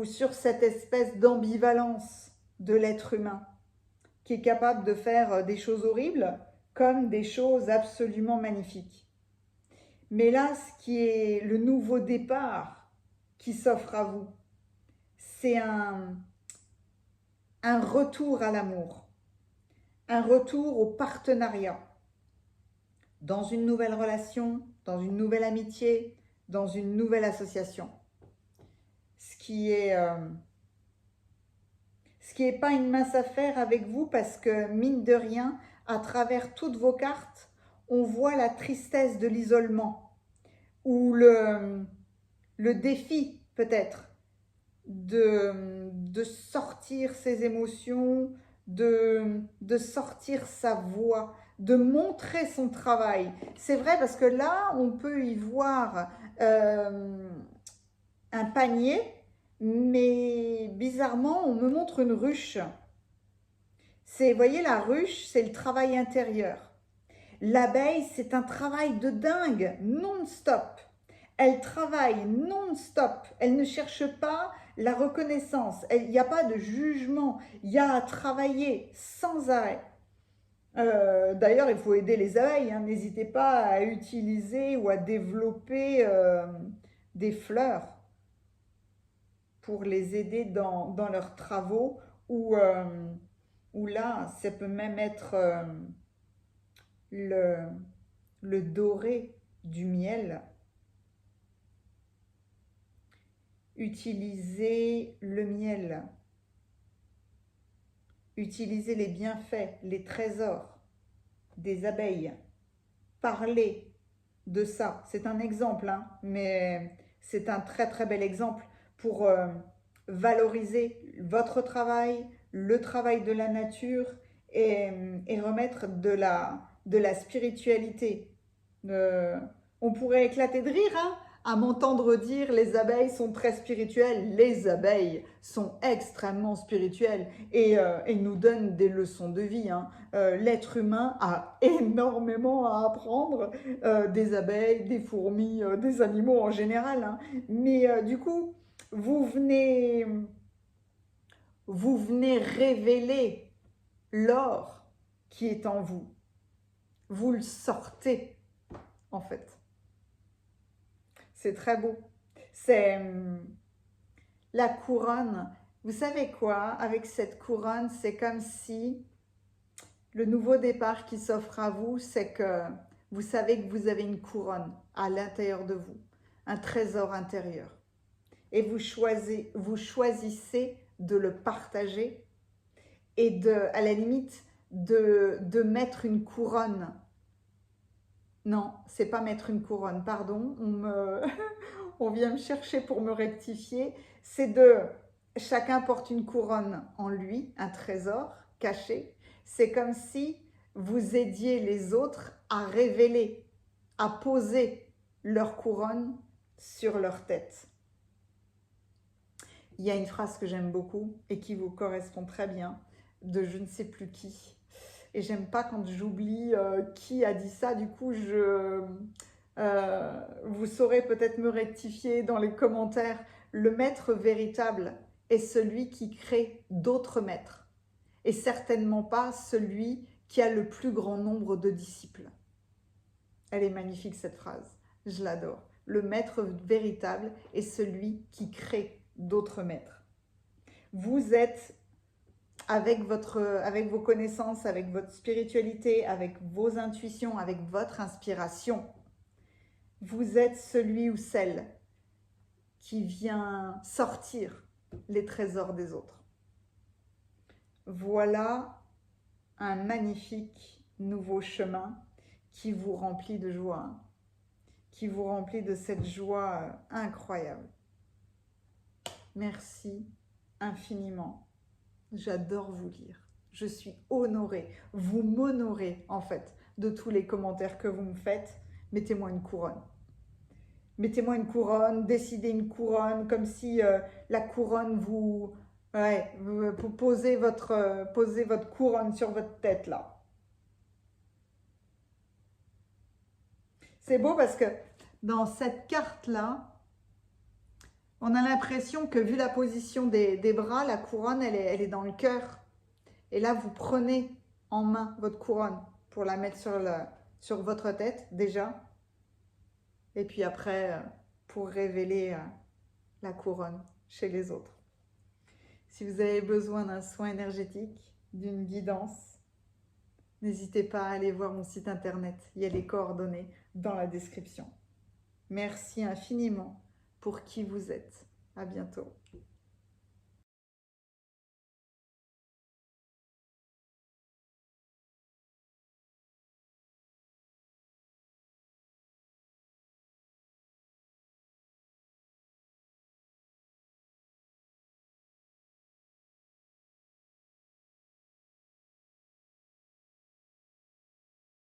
sur cette espèce d'ambivalence de l'être humain qui est capable de faire des choses horribles comme des choses absolument magnifiques. Mais là, ce qui est le nouveau départ qui s'offre à vous, c'est un retour à l'amour, un retour au partenariat, dans une nouvelle relation, dans une nouvelle amitié, dans une nouvelle association. Ce qui est pas une mince affaire avec vous parce que, mine de rien, à travers toutes vos cartes, on voit la tristesse de l'isolement ou le défi peut-être de sortir ses émotions, de sortir sa voix, de montrer son travail. C'est vrai parce que là, on peut y voir un panier, mais bizarrement, on me montre une ruche. Vous voyez, la ruche, c'est le travail intérieur. L'abeille, c'est un travail de dingue, non-stop. Elle travaille non-stop. Elle ne cherche pas la reconnaissance. Il n'y a pas de jugement. Il y a à travailler sans arrêt. D'ailleurs, il faut aider les abeilles. Hein. N'hésitez pas à utiliser ou à développer des fleurs pour les aider dans leurs travaux. Ou là, ça peut même être le doré du miel. Utilisez le miel. Utilisez les bienfaits, les trésors des abeilles. Parlez de ça. C'est un exemple, hein, mais c'est un très très bel exemple pour valoriser votre travail, le travail de la nature et remettre de la spiritualité. On pourrait éclater de rire, hein, à m'entendre dire les abeilles sont très spirituelles. Les abeilles sont extrêmement spirituelles et nous donnent des leçons de vie. Hein. L'être humain a énormément à apprendre des abeilles, des fourmis, des animaux en général. Hein. Mais du coup, vous venez révéler l'or qui est en vous. Vous le sortez, en fait. C'est très beau. C'est la couronne. Vous savez quoi? Avec cette couronne, c'est comme si le nouveau départ qui s'offre à vous, c'est que vous savez que vous avez une couronne à l'intérieur de vous, un trésor intérieur. Et vous choisissez de le partager et à la limite de mettre une couronne. Non, c'est pas mettre une couronne, pardon, on vient me chercher pour me rectifier. C'est chacun porte une couronne en lui, un trésor caché. C'est comme si vous aidiez les autres à révéler, à poser leur couronne sur leur tête. Il y a une phrase que j'aime beaucoup et qui vous correspond très bien, de je ne sais plus qui. Et j'aime pas quand j'oublie qui a dit ça, du coup Vous saurez peut-être me rectifier dans les commentaires. Le maître véritable est celui qui crée d'autres maîtres et certainement pas celui qui a le plus grand nombre de disciples. Elle est magnifique cette phrase, je l'adore. Le maître véritable est celui qui crée d'autres maîtres. Vous êtes avec vos connaissances, avec votre spiritualité, avec vos intuitions, avec votre inspiration. Vous êtes celui ou celle qui vient sortir les trésors des autres. Voilà un magnifique nouveau chemin qui vous remplit de joie, qui vous remplit de cette joie incroyable. Merci infiniment. J'adore vous lire. Je suis honorée. Vous m'honorez en fait de tous les commentaires que vous me faites. Mettez-moi une couronne. Mettez-moi une couronne, décidez une couronne, comme si la couronne vous... Ouais, vous posez votre couronne sur votre tête là. C'est beau parce que dans cette carte-là, on a l'impression que vu la position des bras, la couronne, elle est dans le cœur. Et là, vous prenez en main votre couronne pour la mettre sur votre tête déjà. Et puis après, pour révéler la couronne chez les autres. Si vous avez besoin d'un soin énergétique, d'une guidance, n'hésitez pas à aller voir mon site internet. Il y a les coordonnées dans la description. Merci infiniment pour qui vous êtes. À bientôt.